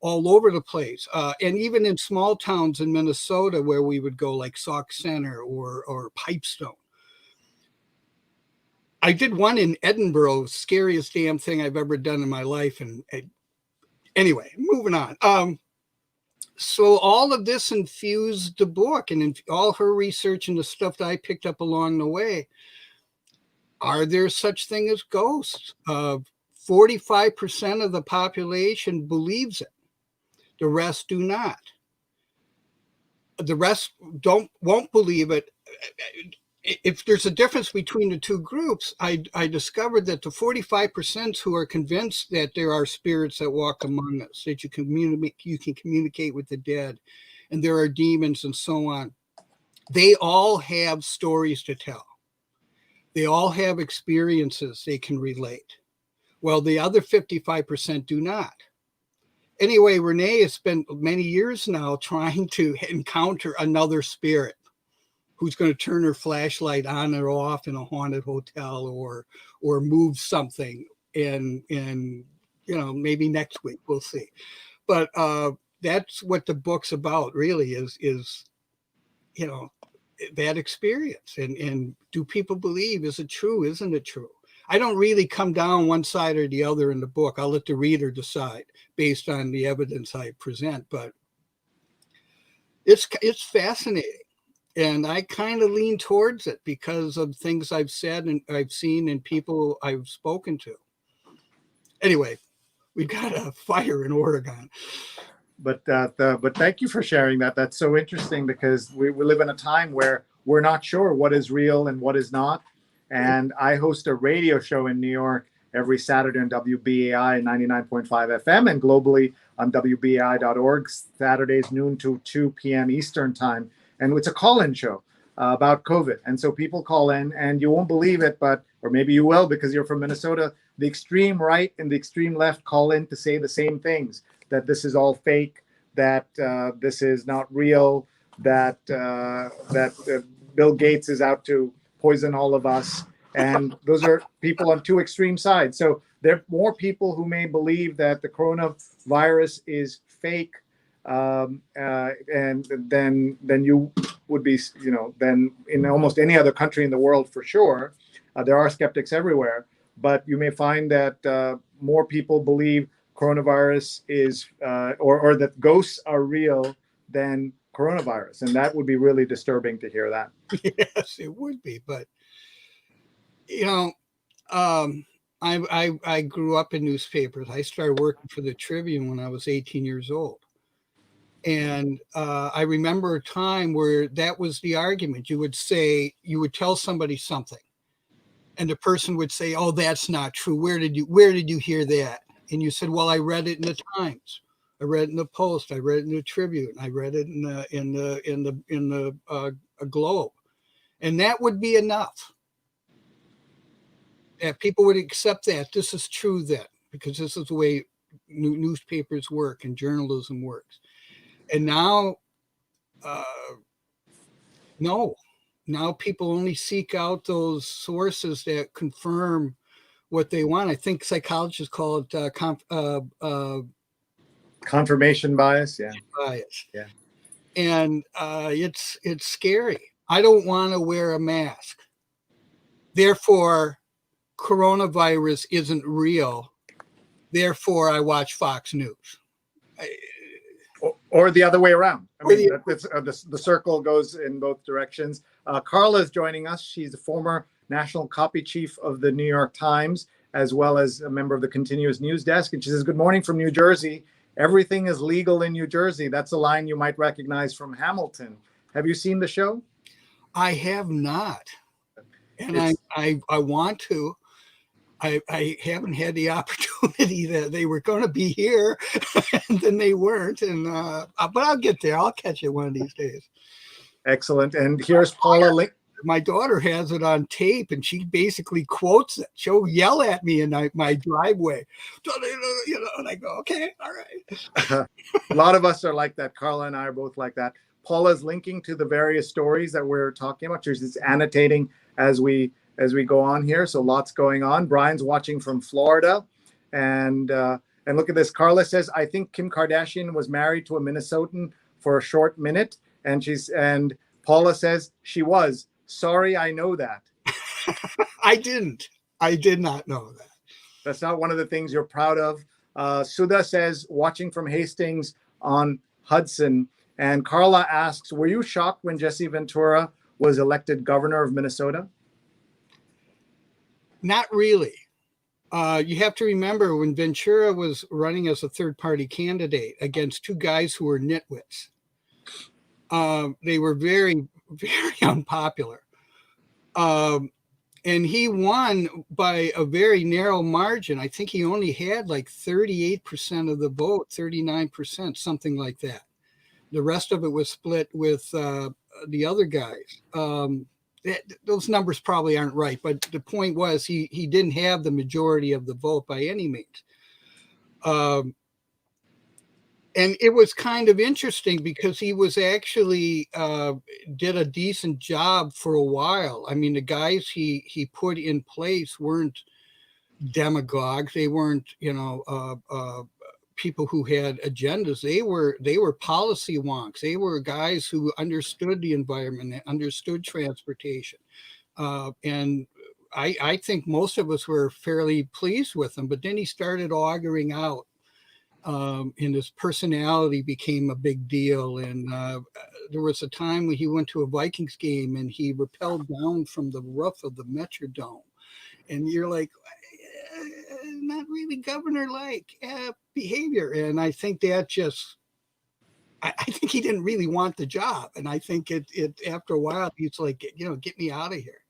all over the place, and even in small towns in Minnesota where we would go, like Sauk Center or Pipestone. I did one in Edinburgh, scariest damn thing I've ever done in my life. And anyway, moving on. So all of this infused the book, and all her research and the stuff that I picked up along the way. Are there such thing as ghosts? 45% of the population believes it. The rest do not. The rest won't believe it. If there's a difference between the two groups, I discovered that the 45% who are convinced that there are spirits that walk among us, that you can communicate with the dead, and there are demons and so on, they all have stories to tell. They all have experiences they can relate. Well, the other 55% do not. Anyway, Renee has spent many years now trying to encounter another spirit who's going to turn her flashlight on or off in a haunted hotel, or move something. And maybe next week, we'll see. But that's what the book's about, really, is that experience. And do people believe? Is it true? Isn't it true? I don't really come down one side or the other in the book. I'll let the reader decide based on the evidence I present. But it's fascinating. And I kind of lean towards it because of things I've said and I've seen and people I've spoken to. Anyway, we've got a fire in Oregon. But thank you for sharing that. That's so interesting, because we live in a time where we're not sure what is real and what is not. And I host a radio show in New York every Saturday on WBAI 99.5 FM and globally on WBAI.org, Saturdays noon to 2 p.m. Eastern time. And it's a call-in show about COVID. And so people call in, and you won't believe it, or maybe you will because you're from Minnesota, the extreme right and the extreme left call in to say the same things, that this is all fake, that this is not real, that Bill Gates is out to poison all of us. And those are people on two extreme sides. So there are more people who may believe that the coronavirus is fake, and then you would be, than in almost any other country in the world, for sure. There are skeptics everywhere, but you may find that more people believe coronavirus is, or that ghosts are real than coronavirus. And that would be really disturbing to hear that. Yes, it would be. But, I grew up in newspapers. I started working for the Tribune when I was 18 years old. And I remember a time where that was the argument. You would tell somebody something, and the person would say, "Oh, that's not true. Where did you hear that?" And you said, "Well, I read it in the Times. I read it in the Post. I read it in the Tribune. I read it in the Globe," and that would be enough. That people would accept that this is true then, because this is the way newspapers work and journalism works. And now, no. Now people only seek out those sources that confirm what they want. I think psychologists call it confirmation bias. Yeah. Bias. Yeah. And it's scary. I don't want to wear a mask. Therefore, coronavirus isn't real. Therefore, I watch Fox News. Or the other way around. I mean, the circle goes in both directions. Carla is joining us. She's a former national copy chief of the New York Times, as well as a member of the Continuous News Desk. And she says, "Good morning from New Jersey." Everything is legal in New Jersey. That's a line you might recognize from Hamilton. Have you seen the show? I have not. And It's- I want to. I haven't had the opportunity. That they were going to be here and then they weren't. And but I'll get there. I'll catch it one of these days. Excellent. And here's Paula. My daughter has it on tape and she basically quotes it. She'll yell at me in my driveway. You know, and I go, okay, all right. A lot of us are like that. Carla and I are both like that. Paula's linking to the various stories that we're talking about. She's just annotating as we go on here. So lots going on. Brian's watching from Florida. And look at this. Carla says, I think Kim Kardashian was married to a Minnesotan for a short minute. And Paula says she was. Sorry, I know that. I didn't. I did not know that. That's not one of the things you're proud of. Sudha says, watching from Hastings on Hudson. And Carla asks, were you shocked when Jesse Ventura was elected governor of Minnesota? Not really. You have to remember when Ventura was running as a third-party candidate against two guys who were nitwits. They were very, very unpopular. And he won by a very narrow margin. I think he only had like 38% of the vote, 39%, something like that. The rest of it was split with the other guys. Those numbers probably aren't right, but the point was he didn't have the majority of the vote by any means. And it was kind of interesting because he was actually did a decent job for a while. I mean, the guys he put in place weren't demagogues. They weren't, people who had agendas. They were policy wonks. They were guys who understood the environment, understood transportation. And I think most of us were fairly pleased with him. But then he started augering out. And his personality became a big deal. And there was a time when he went to a Vikings game and he rappelled down from the roof of the Metrodome. And you're like, not really governor-like behavior. And I think that just, I think he didn't really want the job. And I think it after a while, he's like, get me out of here.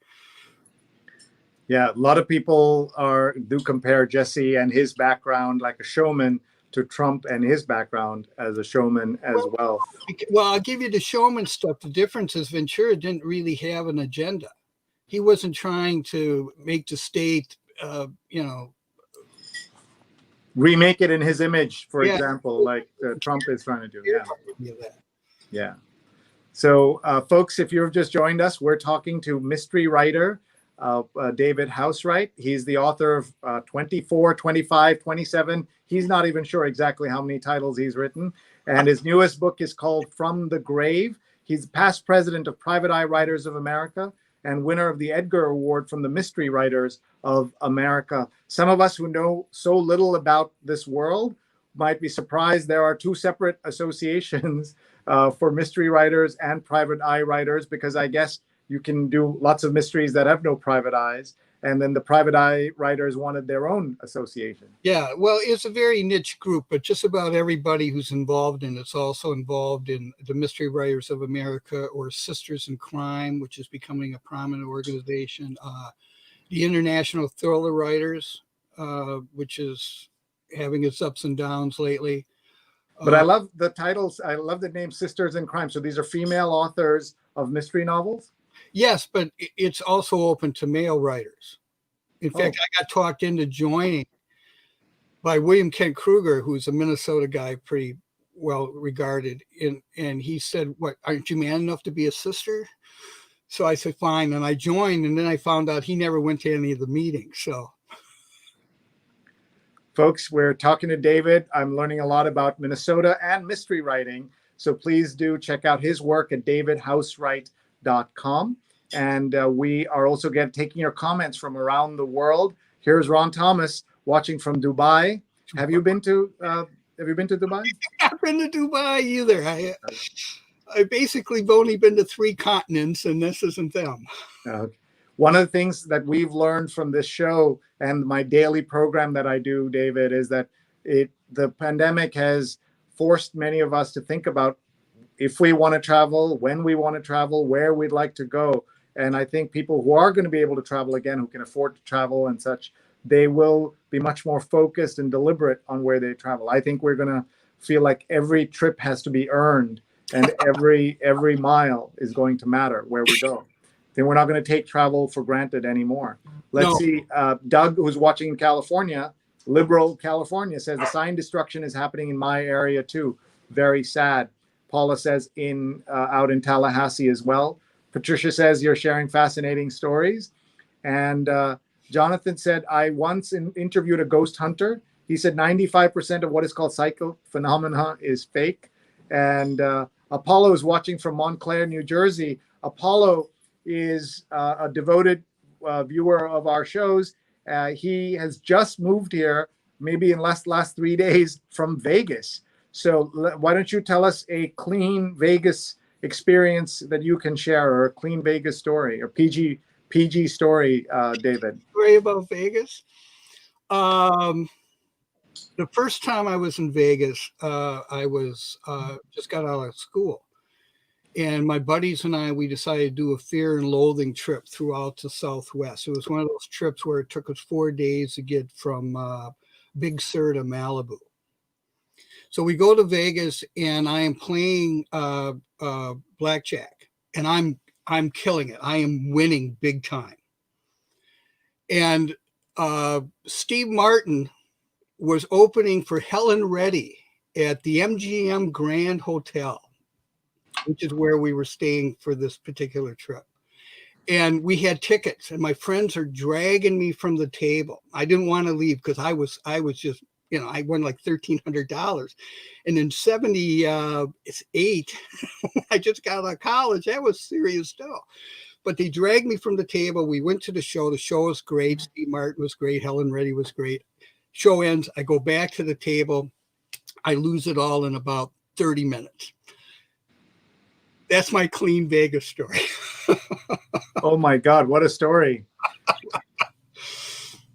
Yeah, a lot of people do compare Jesse and his background like a showman to Trump and his background as a showman as well. Well, I'll give you the showman stuff. The difference is Ventura didn't really have an agenda. He wasn't trying to make the state, remake it in his image, for example, like Trump is trying to do. Yeah. So, folks, if you've just joined us, we're talking to mystery writer David Housewright. He's the author of 24, 25, 27. He's not even sure exactly how many titles he's written. And his newest book is called From the Grave. He's past president of Private Eye Writers of America and winner of the Edgar Award from the Mystery Writers of America. Some of us who know so little about this world might be surprised there are two separate associations for mystery writers and private eye writers, because I guess you can do lots of mysteries that have no private eyes. And then the private eye writers wanted their own association. Yeah, well, it's a very niche group, but just about everybody who's involved in it's also involved in the Mystery Writers of America or Sisters in Crime, which is becoming a prominent organization. The International Thriller Writers, which is having its ups and downs lately. But I love the titles. I love the name Sisters in Crime. So these are female authors of mystery novels? Yes, but it's also open to male writers. In fact, I got talked into joining by William Kent Kruger, who's a Minnesota guy, pretty well regarded. And he said, "What, aren't you man enough to be a sister?" So I said, fine. And I joined. And then I found out he never went to any of the meetings. So, folks, we're talking to David. I'm learning a lot about Minnesota and mystery writing. So please do check out his work at davidhousewright.com. And we are also taking your comments from around the world. Here's Ron Thomas watching from Dubai. Have you been to Dubai? I've been to Dubai either. I basically have only been to 3 continents, and this isn't them. One of the things that we've learned from this show and my daily program that I do, David, is that The pandemic has forced many of us to think about if we want to travel, when we want to travel, where we'd like to go. And I think people who are going to be able to travel again, who can afford to travel and such, they will be much more focused and deliberate on where they travel. I think we're going to feel like every trip has to be earned, and every mile is going to matter where we go. Then we're not going to take travel for granted anymore. Let's see. Doug, who's watching in California, liberal California, says the sign destruction is happening in my area too. Very sad. Paula says out in Tallahassee as well. Patricia says you're sharing fascinating stories. And Jonathan said, I once interviewed a ghost hunter. He said 95% of what is called psycho phenomena is fake. And Apollo is watching from Montclair, New Jersey. Apollo is a devoted viewer of our shows. He has just moved here, maybe in last 3 days, from Vegas. So why don't you tell us a clean Vegas experience that you can share, or a clean Vegas story, or PG story, David? Story about Vegas. The first time I was in Vegas, I was just got out of school. And my buddies and I, we decided to do a fear and loathing trip throughout the Southwest. It was one of those trips where it took us 4 days to get from Big Sur to Malibu. So we go to Vegas, and I am playing blackjack, and I'm killing it. I am winning big time. And Steve Martin was opening for Helen Reddy at the MGM Grand Hotel, which is where we were staying for this particular trip. And we had tickets, and my friends are dragging me from the table. I didn't want to leave because I was just, I won like $1,300. And in 78, I just got out of college. That was serious stuff. But they dragged me from the table. We went to the show. The show was great. Steve Martin was great. Helen Reddy was great. Show ends. I go back to the table. I lose it all in about 30 minutes. That's my clean Vegas story. Oh my God, what a story.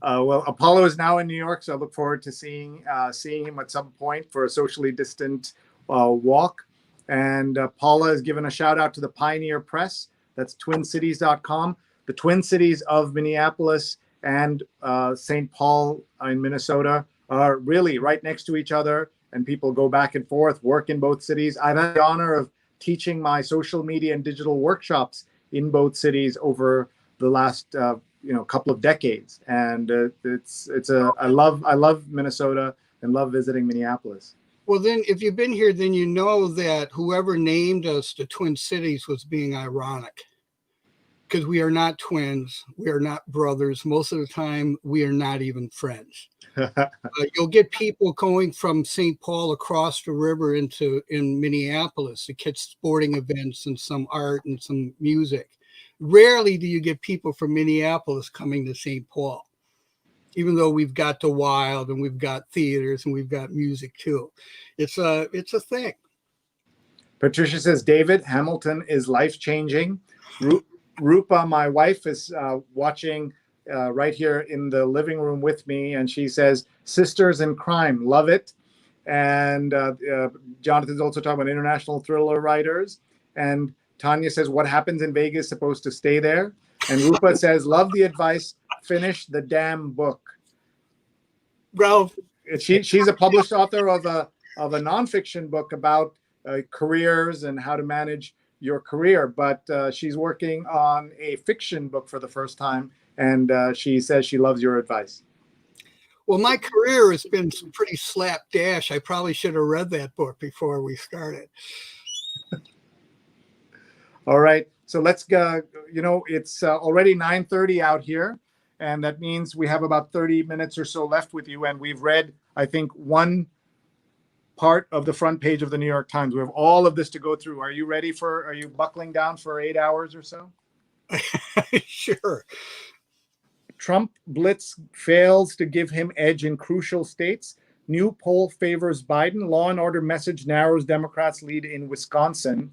Well, Apollo is now in New York, so I look forward to seeing him at some point for a socially distant walk. And Paula has given a shout out to the Pioneer Press. That's twincities.com. The Twin Cities of Minneapolis and St. Paul in Minnesota are really right next to each other, and people go back and forth, work in both cities. I've had the honor of teaching my social media and digital workshops in both cities over the last couple of decades, and I love Minnesota and love visiting Minneapolis. Well, then if you've been here, then you know that whoever named us the Twin Cities was being ironic, because we are not twins, we are not brothers. Most of the time, we are not even friends. You'll get people going from St. Paul across the river in Minneapolis to catch sporting events and some art and some music. Rarely do you get people from Minneapolis coming to St. Paul, even though we've got the wild and we've got theaters and we've got music too. It's a thing. Patricia says, David, Hamilton is life-changing. Rupa, my wife, is watching right here in the living room with me, and she says, Sisters in Crime, love it. And Jonathan's also talking about international thriller writers. And Tanya says, what happens in Vegas is supposed to stay there. And Rupa says, love the advice, finish the damn book. Well, she's a published author of a nonfiction book about careers and how to manage your career, but she's working on a fiction book for the first time, and she says she loves your advice. Well, my career has been pretty slapdash. I probably should have read that book before we started. All right, so let's go. It's already 9:30 out here, and that means we have about 30 minutes or so left with you, and we've read, I think, one part of the front page of the New York Times. We have all of this to go through. Are you buckling down for 8 hours or so? Sure. Trump blitz fails to give him edge in crucial states. New poll favors Biden. Law and order message narrows Democrats' lead in Wisconsin.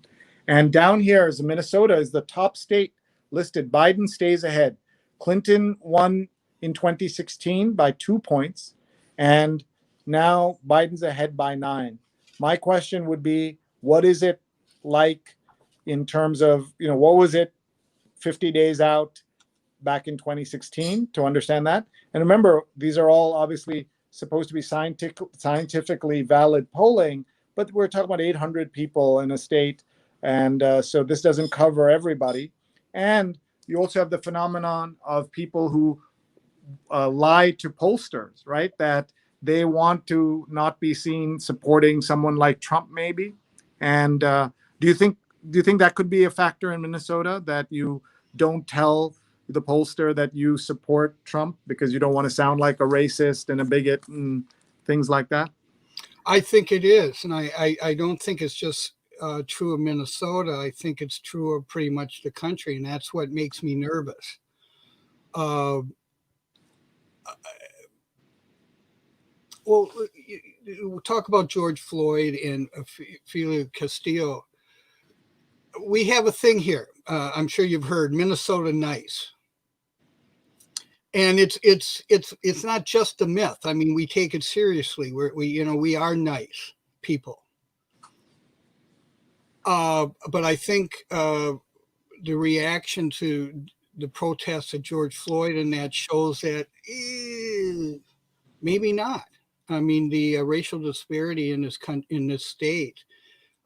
And down here is Minnesota is the top state listed. Biden stays ahead. Clinton won in 2016 by 2 points. And Now Biden's ahead by 9. My question would be, what is it like in terms of, what was it 50 days out back in 2016 to understand that? And remember, these are all obviously supposed to be scientifically valid polling, but we're talking about 800 people in a state. And so this doesn't cover everybody. And you also have the phenomenon of people who lie to pollsters, right? That they want to not be seen supporting someone like Trump, maybe. And do you think that could be a factor in Minnesota, that you don't tell the pollster that you support Trump because you don't want to sound like a racist and a bigot and things like that? I think it is, and I don't think it's just true of Minnesota. I think it's true of pretty much the country, and that's what makes me nervous. Well, we'll talk about George Floyd and Felix Castillo. We have a thing here. I'm sure you've heard Minnesota nice. And it's not just a myth. I mean, we take it seriously. We are nice people. But I think the reaction to the protests of George Floyd and that shows that maybe not. I mean, the racial disparity in this state,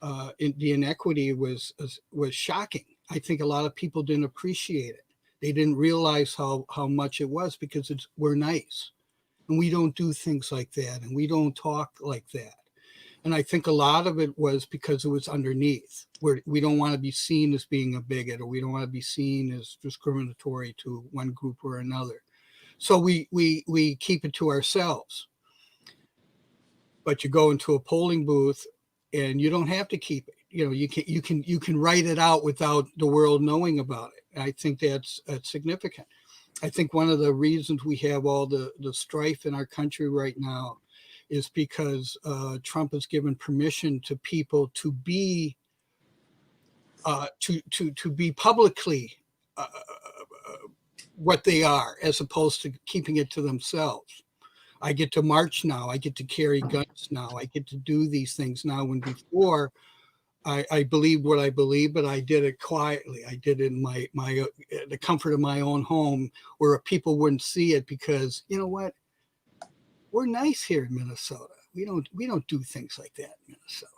the inequity was shocking. I think a lot of people didn't appreciate it. They didn't realize how much it was, because we're nice, and we don't do things like that, and we don't talk like that. And I think a lot of it was because it was underneath, where we don't want to be seen as being a bigot, or we don't want to be seen as discriminatory to one group or another. So we keep it to ourselves. But you go into a polling booth and you don't have to keep it. You can write it out without the world knowing about it. I think that's significant. I think one of the reasons we have all the strife in our country right now is because Trump has given permission to people to be publicly what they are, as opposed to keeping it to themselves. I get to march now. I get to carry guns now. I get to do these things now, when before I believed what I believed, but I did it quietly. I did it in the comfort of my own home, where people wouldn't see it, because you know what? We're nice here in Minnesota. We don't do things like that in Minnesota.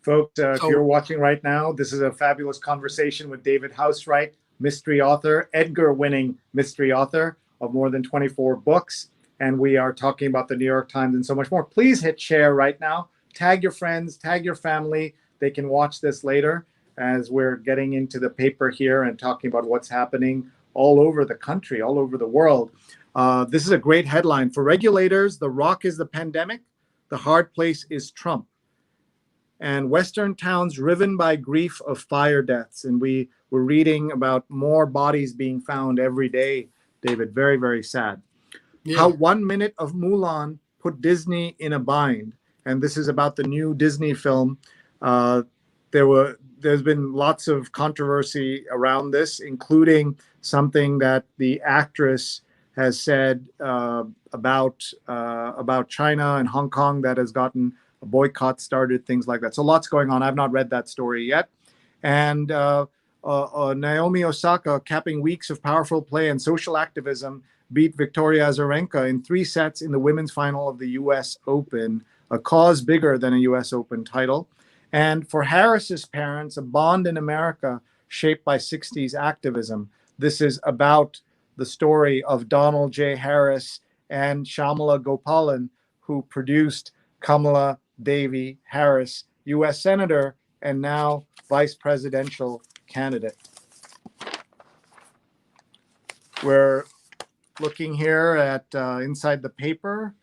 Folks, if you're watching right now, this is a fabulous conversation with David Housewright, mystery author, Edgar-winning mystery author of more than 24 books. And we are talking about the New York Times and so much more. Please hit share right now. Tag your friends, tag your family. They can watch this later, as we're getting into the paper here and talking about what's happening all over the country, all over the world. This is a great headline. For regulators, the rock is the pandemic. The hard place is Trump. And Western towns riven by grief of fire deaths. And we were reading about more bodies being found every day, David. Very, very sad. Yeah. How 1 minute of Mulan put Disney in a bind. And this is about the new Disney film. There's been lots of controversy around this, including something that the actress has said about China and Hong Kong, that has gotten a boycott started, things like that. So lots going on. I've not read that story yet. And Naomi Osaka, capping weeks of powerful play and social activism, beat Victoria Azarenka in 3 sets in the women's final of the U.S. Open, a cause bigger than a U.S. Open title. And for Harris's parents, a bond in America shaped by 60s activism. This is about the story of Donald J. Harris and Shyamala Gopalan, who produced Kamala Devi Harris, U.S. Senator, and now vice presidential candidate. We're looking here at inside the paper,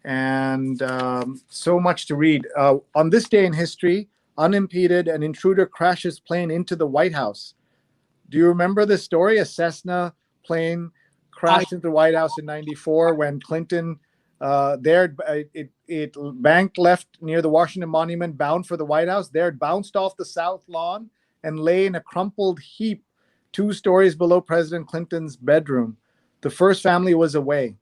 and so much to read. On this day in history, unimpeded, an intruder crashes plane into the White House. Do you remember this story? A Cessna plane crashed into the White House in '94 when Clinton, it banked left near the Washington Monument, bound for the White House. There it bounced off the South Lawn and lay in a crumpled heap 2 stories below President Clinton's bedroom. The first family was away.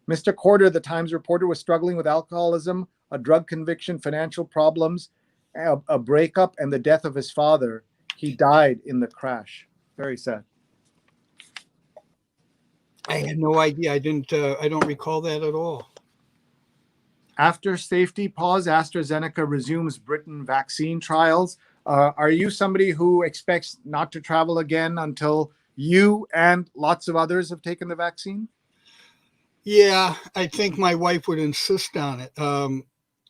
Mr. Corder, the Times reporter, was struggling with alcoholism, a drug conviction, financial problems, a breakup, and the death of his father. He died in the crash. Very sad. I had no idea. I don't recall that at all. After safety pause, AstraZeneca resumes Britain vaccine trials. Are you somebody who expects not to travel again until you and lots of others have taken the vaccine? Yeah, I think my wife would insist on it.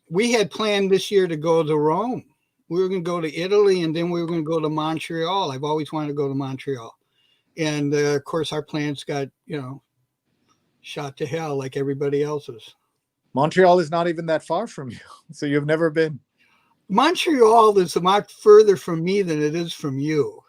We had planned this year to go to Rome. We were going to go to Italy, and then we were going to go to Montreal. I've always wanted to go to Montreal. And of course, our plans got, shot to hell like everybody else's. Montreal is not even that far from you, so you've never been. Montreal is a lot further from me than it is from you.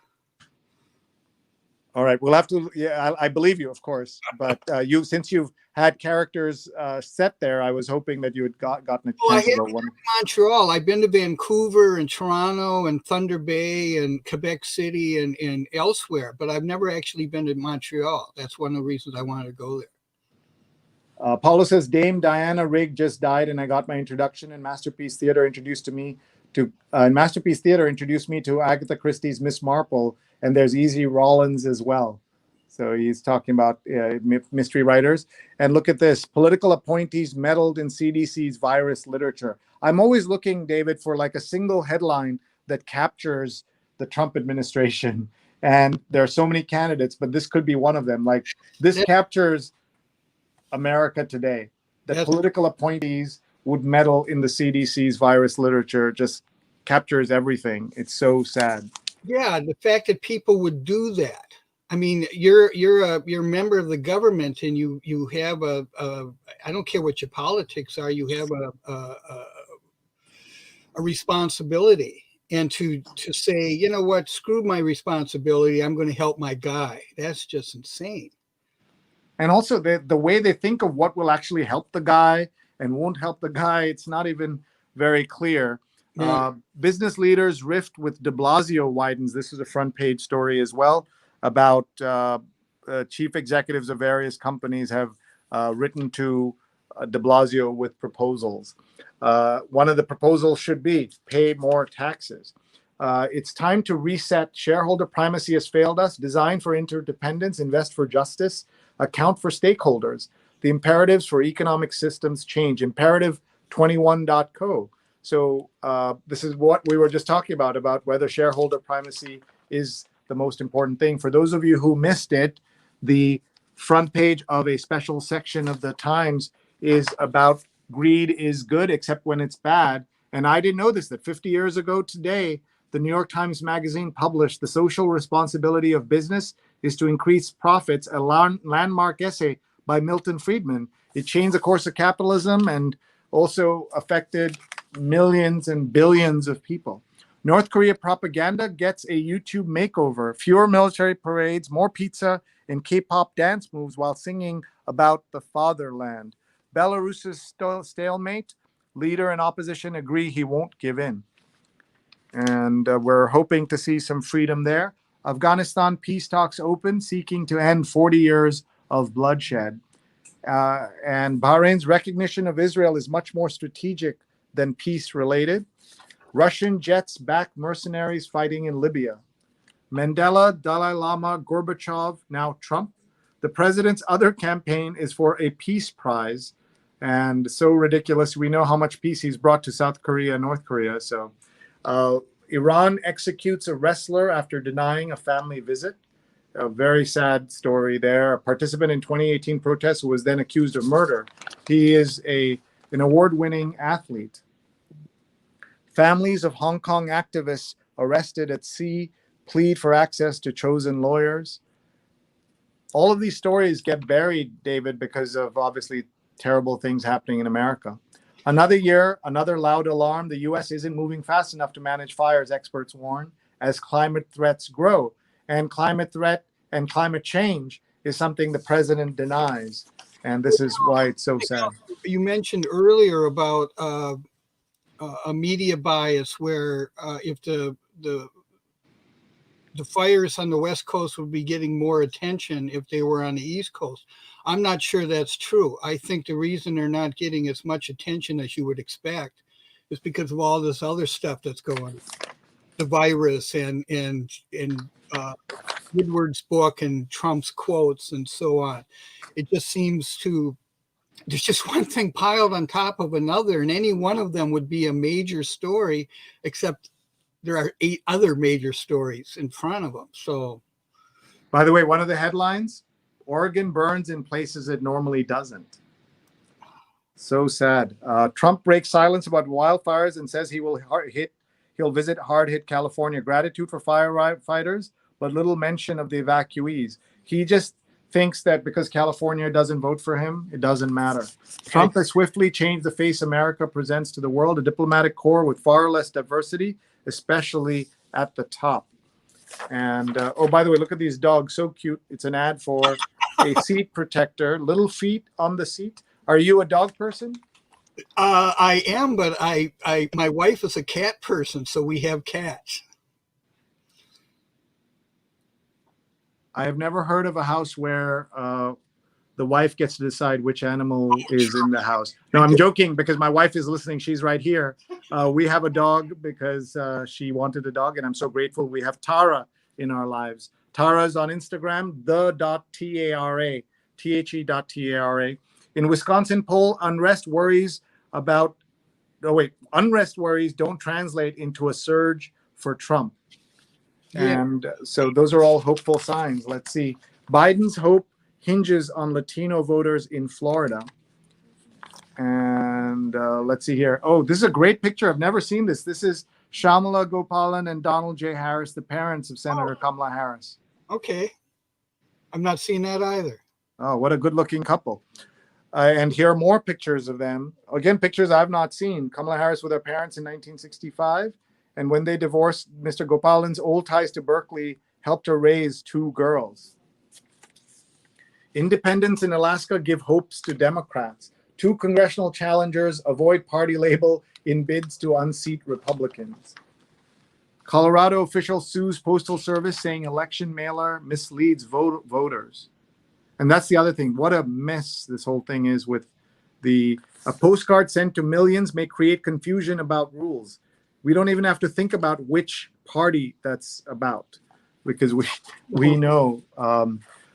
All right, we'll have to. Yeah, I believe you, of course. But since you've had characters set there, I was hoping that you had gotten a chance to go one. Montreal. I've been to Vancouver and Toronto and Thunder Bay and Quebec City and elsewhere, but I've never actually been to Montreal. That's one of the reasons I wanted to go there. Paula says Dame Diana Rigg just died, and I got my introduction in Masterpiece Theatre introduced me to Agatha Christie's Miss Marple, and there's Easy Rollins as well. So he's talking about mystery writers. And look at this: political appointees meddled in CDC's virus literature. I'm always looking, David, for like a single headline that captures the Trump administration. And there are so many candidates, but this could be one of them. Like this captures America today. That political appointees would meddle in the CDC's virus literature just captures everything. It's so sad. Yeah, the fact that people would do that. I mean, you're a member of the government, and you have I don't care what your politics are, you have a responsibility. And to say, you know what, screw my responsibility, I'm going to help my guy. That's just insane. And also the way they think of what will actually help the guy and won't help the guy, it's not even very clear. Yeah. Business leaders' rift with de Blasio widens. This is a front page story as well about chief executives of various companies have written to de Blasio with proposals. One of the proposals should be pay more taxes. It's time to reset. Shareholder primacy has failed us. Design for interdependence, invest for justice, account for stakeholders. The imperatives for economic systems change. Imperative21.co. So this is what we were just talking about whether shareholder primacy is the most important thing. For those of you who missed it, the front page of a special section of the Times is about greed is good except when it's bad. And I didn't know this, that 50 years ago today, the New York Times Magazine published The Social Responsibility of Business is to Increase Profits, a landmark essay by Milton Friedman. It changed the course of capitalism and also affected millions and billions of people. North Korea propaganda gets a YouTube makeover. Fewer military parades, more pizza, and K-pop dance moves while singing about the fatherland. Belarus's stalemate. Leader and opposition agree he won't give in. And we're hoping to see some freedom there. Afghanistan peace talks open, seeking to end 40 years of bloodshed. And Bahrain's recognition of Israel is much more strategic than peace-related. Russian jets back mercenaries fighting in Libya. Mandela, Dalai Lama, Gorbachev, now Trump. The president's other campaign is for a peace prize. And so ridiculous. We know how much peace he's brought to South Korea and North Korea. So Iran executes a wrestler after denying a family visit. A very sad story there. A participant in 2018 protests who was then accused of murder. He is an award-winning athlete. Families of Hong Kong activists arrested at sea plead for access to chosen lawyers. All of these stories get buried, David, because of obviously terrible things happening in America. Another year, another loud alarm. The U.S. isn't moving fast enough to manage fires, experts warn, as climate threats grow. And climate threat and climate change is something the president denies. And this is why it's so sad. You mentioned earlier about a media bias where if the the fires on the West Coast would be getting more attention if they were on the East Coast. I'm not sure that's true. I think the reason they're not getting as much attention as you would expect is because of all this other stuff that's going on. The virus and Woodward's book and Trump's quotes and so on. It just seems to, there's just one thing piled on top of another, and any one of them would be a major story, except there are 8 other major stories in front of them. So, by the way, one of the headlines, Oregon burns in places it normally doesn't. So sad. Trump breaks silence about wildfires and says he'll visit hard-hit California. Gratitude for firefighters, but little mention of the evacuees. He just thinks that because California doesn't vote for him, it doesn't matter. Trump has swiftly changed the face America presents to the world, a diplomatic corps with far less diversity, especially at the top. And, oh, by the way, look at these dogs. So cute. It's an ad for a seat protector, little feet on the seat. Are you a dog person? I am, but my wife is a cat person, so we have cats. I have never heard of a house where the wife gets to decide which animal is in the house. No, I'm joking because my wife is listening. She's right here. We have a dog because she wanted a dog, and I'm so grateful we have Tara in our lives. Tara's on Instagram, the.tara, the.tara. In Wisconsin poll, unrest worries don't translate into a surge for Trump. Yeah. And so those are all hopeful signs. Let's see. Biden's hope hinges on Latino voters in Florida. And let's see here. Oh, this is a great picture. I've never seen this. This is Shyamala Gopalan and Donald J. Harris, the parents of Senator Kamala Harris. Okay. I'm not seeing that either. Oh, what a good-looking couple. And here are more pictures of them. Again, pictures I've not seen. Kamala Harris with her parents in 1965. And when they divorced, Mr. Gopalan's old ties to Berkeley helped her raise 2 girls. Independents in Alaska give hopes to Democrats. 2 congressional challengers avoid party label in bids to unseat Republicans. Colorado official sues Postal Service saying election mailer misleads voters. And that's the other thing. What a mess this whole thing is with a postcard sent to millions may create confusion about rules. We don't even have to think about which party that's about because we know.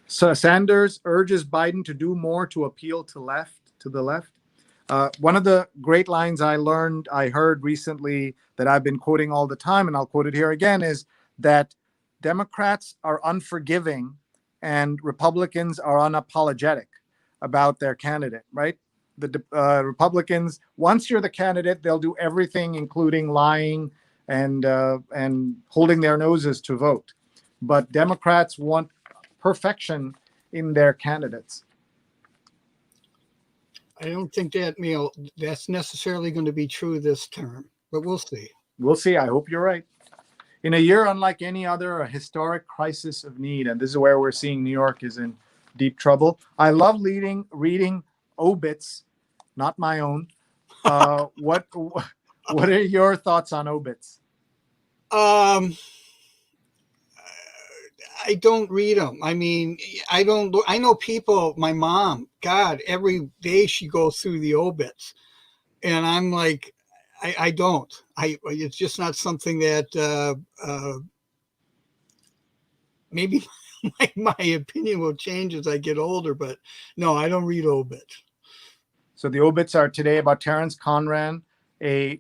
So Sanders urges Biden to do more to appeal to the left. One of the great lines I heard recently that I've been quoting all the time, and I'll quote it here again, is that Democrats are unforgiving and Republicans are unapologetic about their candidate, right? The Republicans, once you're the candidate, they'll do everything, including lying and holding their noses to vote. But Democrats want perfection in their candidates. I don't think that's necessarily going to be true this term, but we'll see. We'll see. I hope you're right. In a year unlike any other, a historic crisis of need, and this is where we're seeing New York is in deep trouble. I love reading Obits, not my own. What are your thoughts on Obits? I don't read them. I mean, I know people, my mom, God, every day she goes through the Obits. And I'm like, I don't. It's just not something that maybe my opinion will change as I get older, but no, I don't read Obits. So the Obits are today about Terence Conran, a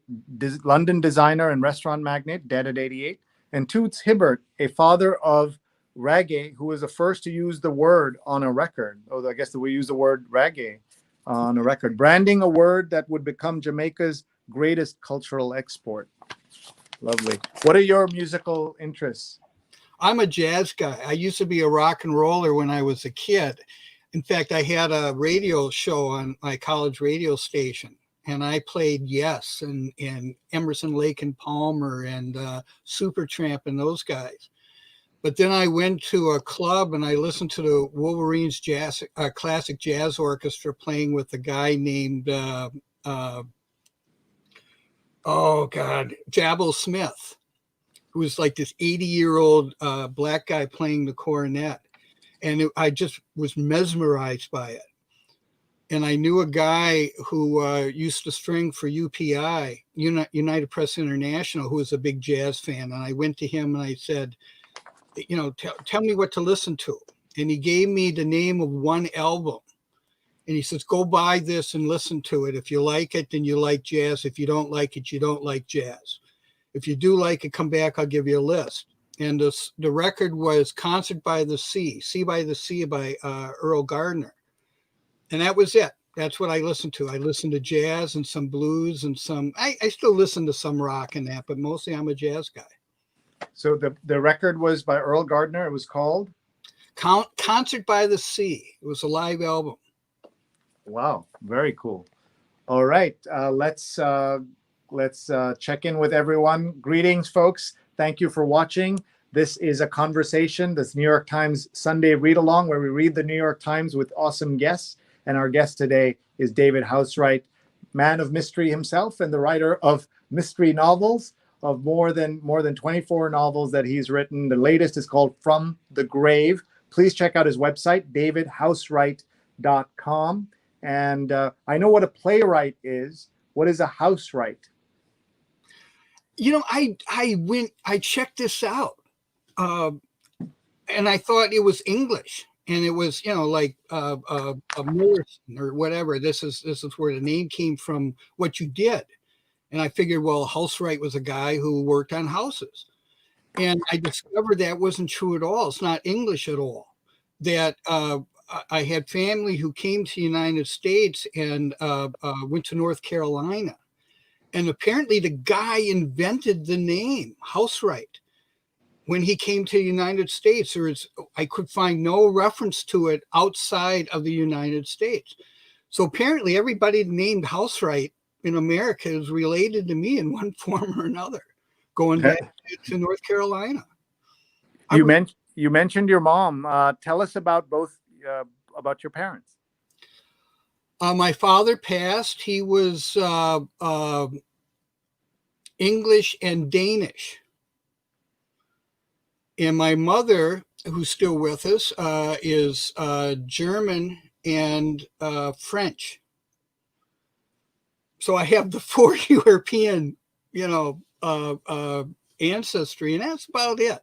London designer and restaurant magnate, dead at 88, and Toots Hibbert, a father of reggae, who was the first to use the word on a record. Oh, I guess we use the word reggae on a record, branding a word that would become Jamaica's greatest cultural export. Lovely. What are your musical interests? I'm a jazz guy. I used to be a rock and roller when I was a kid. In fact, I had a radio show on my college radio station, and I played Yes and Emerson, Lake and Palmer and Supertramp and those guys. But then I went to a club and I listened to the Wolverines classic jazz orchestra playing with a guy named Jabal Smith. who was like this 80-year-old black guy playing the cornet. And I just was mesmerized by it. And I knew a guy who used to string for UPI, United Press International, who was a big jazz fan. And I went to him and I said, you know, tell me what to listen to. And he gave me the name of one album. And he says, go buy this and listen to it. If you like it, then you like jazz. If you don't like it, you don't like jazz. If you do like it, come back, I'll give you a list. And the record was Concert by the Sea, Sea by the Sea by Earl Gardner. And that was it. That's what I listened to. I listened to jazz and some blues and I still listen to some rock and that, but mostly I'm a jazz guy. So the record was by Earl Gardner. It was called? Concert by the Sea. It was a live album. Wow, very cool. All right, let's check in with everyone. Greetings, folks. Thank you for watching. This is a conversation, this New York Times Sunday read along, where we read the New York Times with awesome guests. And our guest today is David Housewright, man of mystery himself, and the writer of mystery novels, of more than 24 novels that he's written. The latest is called From the Grave. Please check out his website, davidhousewright.com. And I know what a playwright is. What is a housewright? You know, I checked this out, and I thought it was English, and it was, you know, like a Morrison or whatever. This is where the name came from. What you did, and I figured, well, housewright was a guy who worked on houses, and I discovered that wasn't true at all. It's not English at all. That I had family who came to the United States and went to North Carolina. And apparently the guy invented the name Housewright when he came to the United States. I could find no reference to it outside of the United States. So apparently everybody named Housewright in America is related to me in one form or another, going back to North Carolina. You mentioned your mom. Tell us about about your parents. My father passed. He was English and Danish. And my mother, who's still with us, is German and French. So I have the 4 European, ancestry, and that's about it.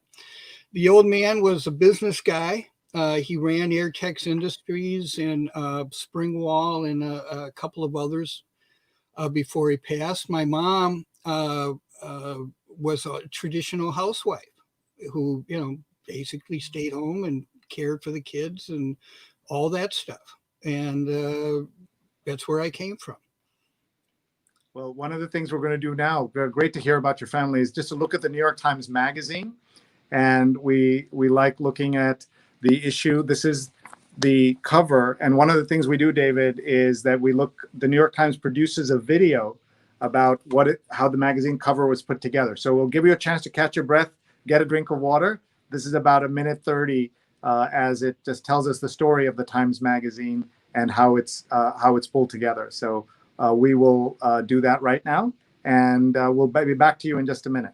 The old man was a business guy. He ran Airtex Industries and Springwall and a couple of others before he passed. My mom was a traditional housewife who, basically stayed home and cared for the kids and all that stuff. And that's where I came from. Well, one of the things we're going to do now, great to hear about your family, is just to look at the New York Times Magazine. And we like looking at the issue. This is the cover. And one of the things we do, David, is that the New York Times produces a video about how the magazine cover was put together. So we'll give you a chance to catch your breath, get a drink of water. This is about 1:30 as it just tells us the story of the Times Magazine and how it's pulled together. So we will do that right now, and we'll be back to you in just a minute.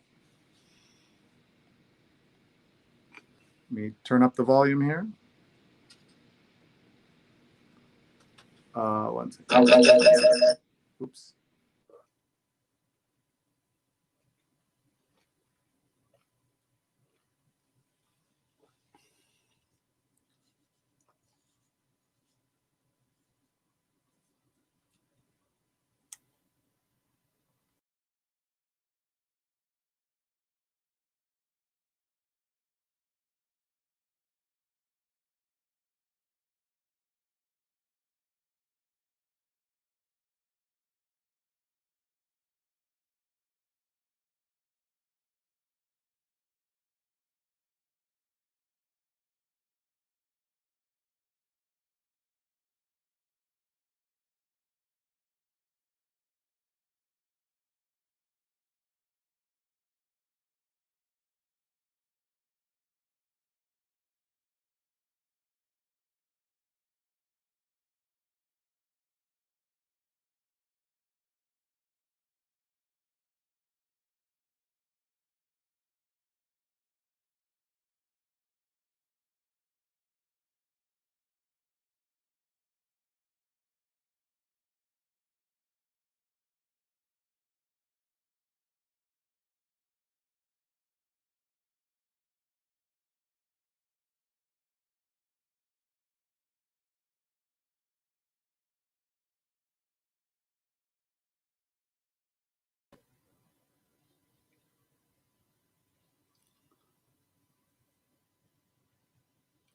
Let me turn up the volume here. One second. Oops.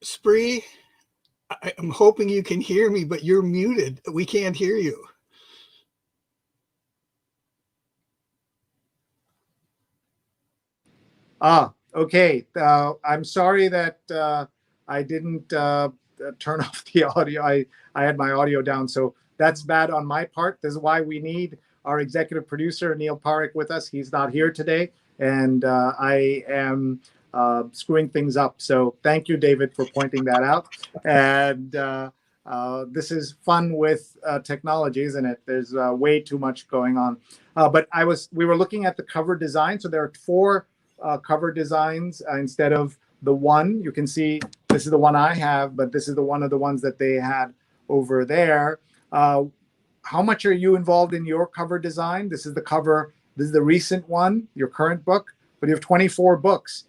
Spree, I'm hoping you can hear me, but you're muted. We can't hear you. Okay. I'm sorry that I didn't turn off the audio. I had my audio down, so that's bad on my part. This is why we need our executive producer, Neil Parekh, with us. He's not here today, and I am screwing things up. So thank you, David, for pointing that out. And this is fun with technology, isn't it? There's way too much going on. But we were looking at the cover design. So there are 4 cover designs instead of the one. You can see this is the one I have, but this is one of the ones that they had over there. How much are you involved in your cover design? This is the cover. This is the recent one, your current book, but you have 24 books.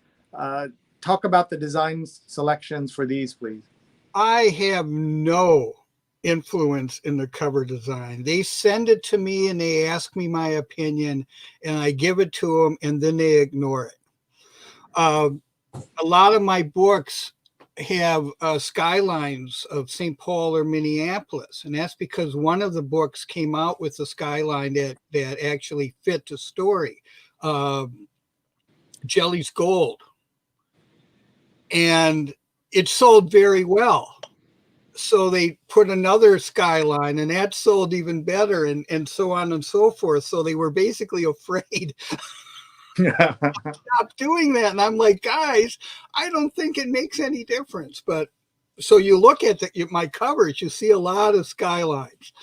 Talk about the design selections for these, please. I have no influence in the cover design. They send it to me and they ask me my opinion, and I give it to them, and then they ignore it. A lot of my books have skylines of St. Paul or Minneapolis, and that's because one of the books came out with a skyline that actually fit the story. Jelly's Gold, and it sold very well. So they put another skyline, and that sold even better, and so on and so forth. So they were basically afraid stop doing that. And I'm like, guys, I don't think it makes any difference. But so you look at my covers, you see a lot of skylines.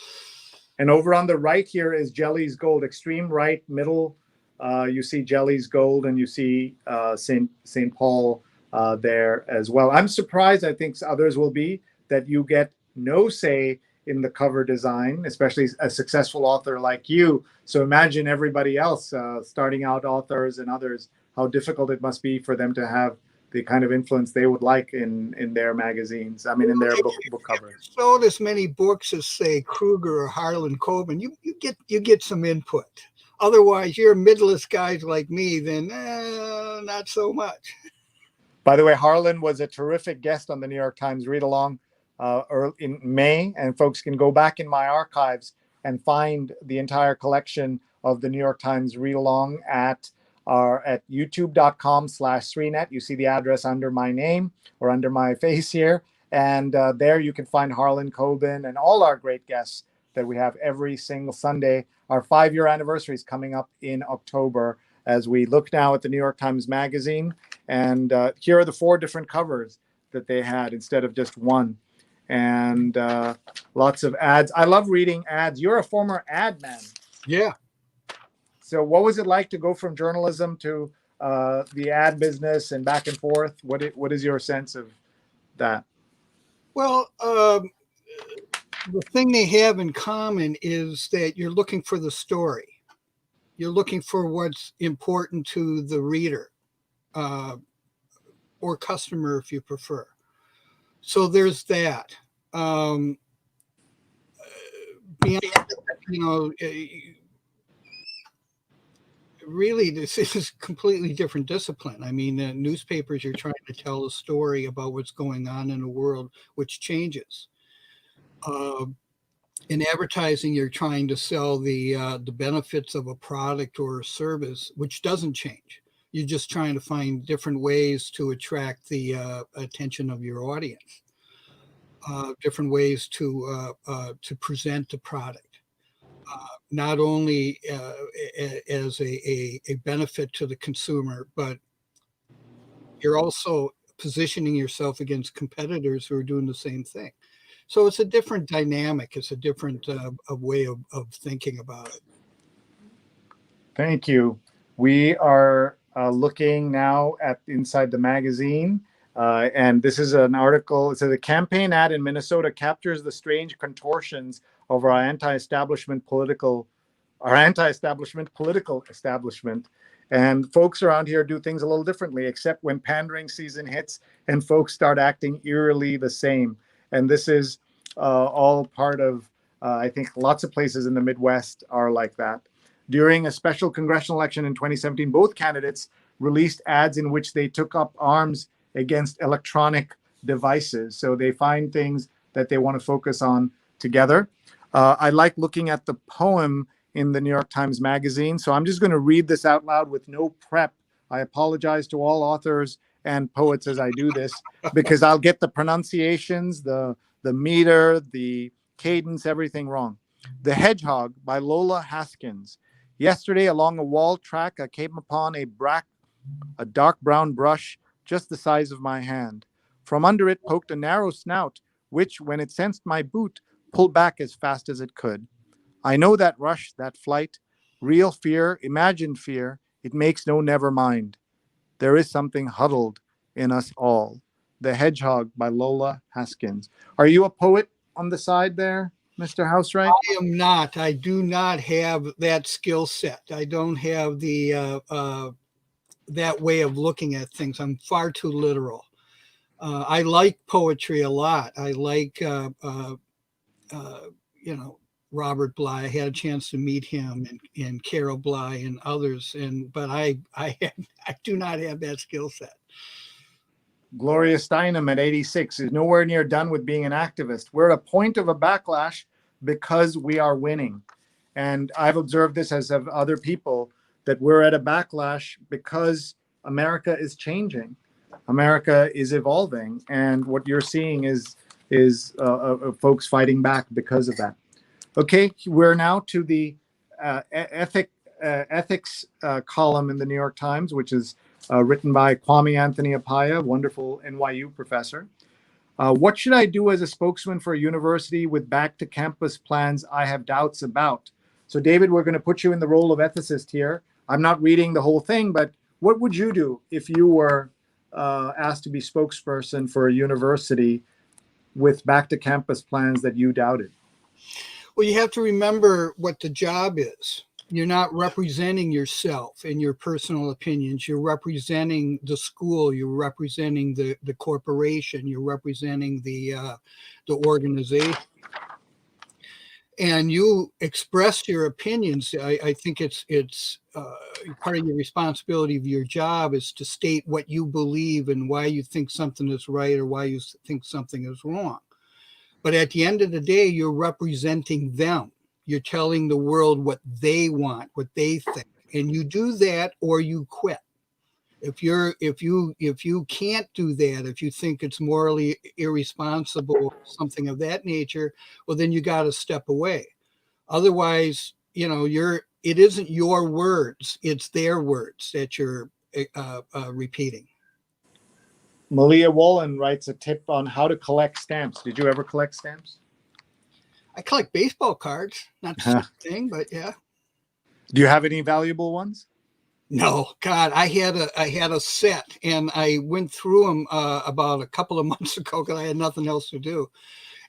And over on the right here is Jelly's Gold, extreme right, middle. You see Jelly's Gold, and you see St. Paul there as well. I'm surprised, I think others will be, that you get no say in the cover design, especially a successful author like you. So imagine everybody else, starting out authors and others, how difficult it must be for them to have the kind of influence they would like in their magazines. I mean, in their book covers. Sold as many books as, say, Kruger or Harlan Coben, you get some input. Otherwise, you're middle-less guys like me, then not so much. By the way, Harlan was a terrific guest on the New York Times Read Along early in May, and folks can go back in my archives and find the entire collection of the New York Times Read Along at youtube.com/SreeNet. You see the address under my name or under my face here, and there you can find Harlan Coben and all our great guests that we have every single Sunday. Our 5-year anniversary is coming up in October as we look now at the New York Times Magazine. And here are the 4 different covers that they had instead of just one. And lots of ads. I love reading ads. You're a former ad man. Yeah. So what was it like to go from journalism to the ad business and back and forth? What is your sense of that? Well, the thing they have in common is that you're looking for the story. You're looking for what's important to the reader or customer, if you prefer. So there's that. Really, this is a completely different discipline. I mean, newspapers, you're trying to tell a story about what's going on in the world, which changes. In advertising, you're trying to sell the benefits of a product or a service, which doesn't change. You're just trying to find different ways to attract the attention of your audience, different ways to present the product, not only as a benefit to the consumer, but you're also positioning yourself against competitors who are doing the same thing. So it's a different dynamic. It's a different way of thinking about it. Thank you. We are looking now at inside the magazine, and this is an article. It says a campaign ad in Minnesota captures the strange contortions of our anti-establishment political establishment. And folks around here do things a little differently, except when pandering season hits and folks start acting eerily the same. And this is all part of, I think lots of places in the Midwest are like that. During a special congressional election in 2017, both candidates released ads in which they took up arms against electronic devices. So they find things that they want to focus on together. I like looking at the poem in the New York Times Magazine. So I'm just going to read this out loud with no prep. I apologize to all authors and poets as I do this, because I'll get the pronunciations, the meter, the cadence, everything wrong. The Hedgehog by Lola Haskins. Yesterday, along a wall track, I came upon a dark brown brush just the size of my hand. From under it poked a narrow snout, which, when it sensed my boot, pulled back as fast as it could. I know that rush, that flight, real fear, imagined fear, it makes no never mind. There is something huddled in us all. The Hedgehog by Lola Haskins. Are you a poet on the side there, Mr. Housewright? I am not. I do not have that skill set. I don't have the that way of looking at things. I'm far too literal. I like poetry a lot. I like, Robert Bly. I had a chance to meet him and Carol Bly and others. But I do not have that skill set. Gloria Steinem at 86 is nowhere near done with being an activist. We're at a point of a backlash because we are winning. And I've observed this, as have other people, that we're at a backlash because America is changing. America is evolving. And what you're seeing is folks fighting back because of that. Okay, we're now to the ethics column in the New York Times, which is written by Kwame Anthony Appiah, wonderful NYU professor. What should I do as a spokesman for a university with back-to-campus plans I have doubts about? So, David, we're going to put you in the role of ethicist here. I'm not reading the whole thing, but what would you do if you were asked to be spokesperson for a university with back-to-campus plans that you doubted? Well, you have to remember what the job is. You're not representing yourself and your personal opinions. You're representing the school. You're representing the corporation. You're representing the organization. And you express your opinions. I think it's part of your responsibility of your job is to state what you believe and why you think something is right or why you think something is wrong. But at the end of the day, you're representing them. You're telling the world what they want, what they think, and you do that or you quit. If you can't do that, if you think it's morally irresponsible, something of that nature, well, then you got to step away. Otherwise, it isn't your words; it's their words that you're repeating. Malia Wallen writes a tip on how to collect stamps. Did you ever collect stamps? I collect baseball cards, not the same thing, but yeah. Do you have any valuable ones? No, God, I had a set, and I went through them about a couple of months ago because I had nothing else to do.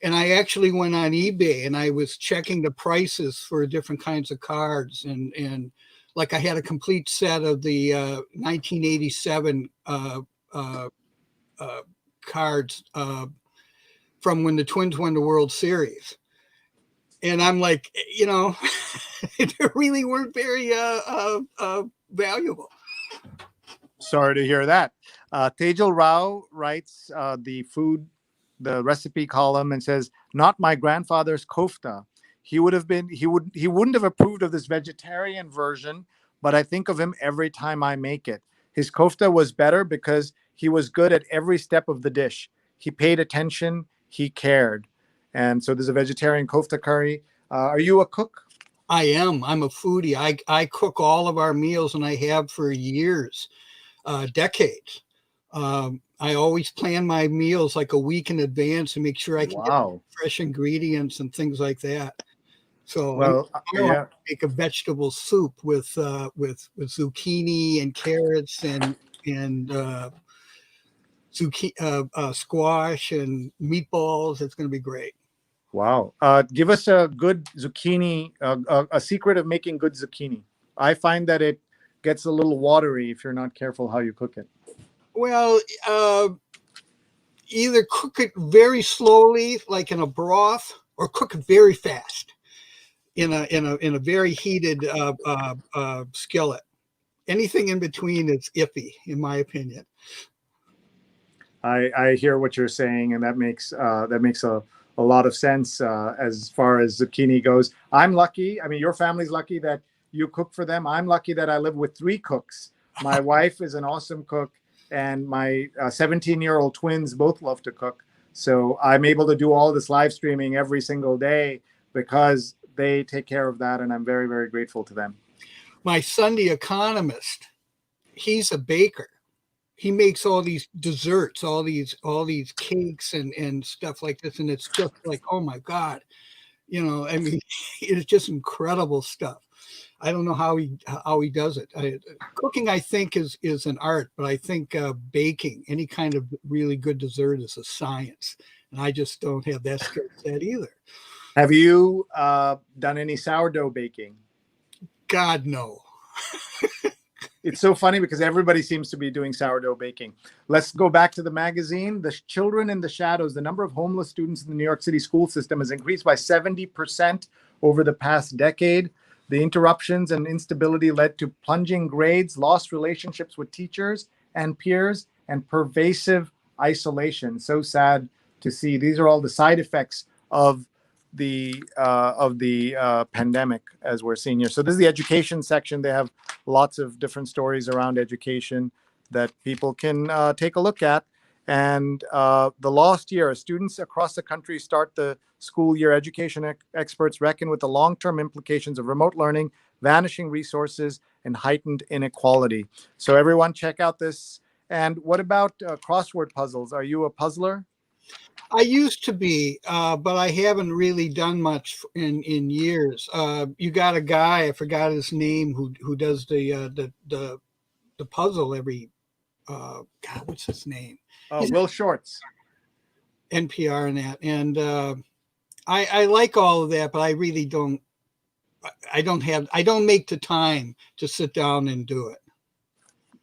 And I actually went on eBay and I was checking the prices for different kinds of cards, and like I had a complete set of the 1987 cards from when the Twins won the World Series. And I'm like, they really weren't very valuable. Sorry to hear that. Tejal Rao writes the recipe column and says, "Not my grandfather's kofta. He wouldn't have approved of this vegetarian version, but I think of him every time I make it. His kofta was better because he was good at every step of the dish. He paid attention. He cared." And so there's a vegetarian kofta curry. Are you a cook? I am. I'm a foodie. I cook all of our meals, and I have for years, decades. I always plan my meals like a week in advance to make sure I can get fresh ingredients and things like that. So I make a vegetable soup with zucchini and carrots and squash and meatballs. It's going to be great. Wow. Give us a good zucchini, a secret of making good zucchini. I find that it gets a little watery if you're not careful how you cook it. Well, either cook it very slowly, like in a broth, or cook it very fast in a very heated skillet. Anything in between is iffy, in my opinion. I hear what you're saying, and that makes a lot of sense as far as zucchini goes. I'm lucky. I mean, your family's lucky that you cook for them. I'm lucky that I live with 3 cooks. My wife is an awesome cook, and my 17-year-old twins both love to cook. So I'm able to do all this live streaming every single day because they take care of that, and I'm very, very grateful to them. My son, the economist, he's a baker. He makes all these desserts, all these cakes and stuff like this, and it's just like, oh my God, you know, I mean, it's just incredible stuff. I don't know how he does it. Cooking, I think, is an art, but I think baking, any kind of really good dessert, is a science, and I just don't have that skill set either. Have you done any sourdough baking? God, no. It's so funny because everybody seems to be doing sourdough baking. Let's go back to the magazine. The Children in the Shadows, the number of homeless students in the New York City school system has increased by 70% over the past decade. The interruptions and instability led to plunging grades, lost relationships with teachers and peers, and pervasive isolation. So sad to see. These are all the side effects of the pandemic as we're seeing here. So this is the education section. They have lots of different stories around education that people can take a look at. And the lost year, as students across the country start the school year, education experts reckon with the long-term implications of remote learning, vanishing resources, and heightened inequality. So everyone check out this. And what about crossword puzzles? Are you a puzzler? I used to be, but I haven't really done much in years. You got a guy, I forgot his name, who does the puzzle every. God, what's his name? Will Shorts. NPR and that, and I like all of that, but I really don't. I don't make the time to sit down and do it.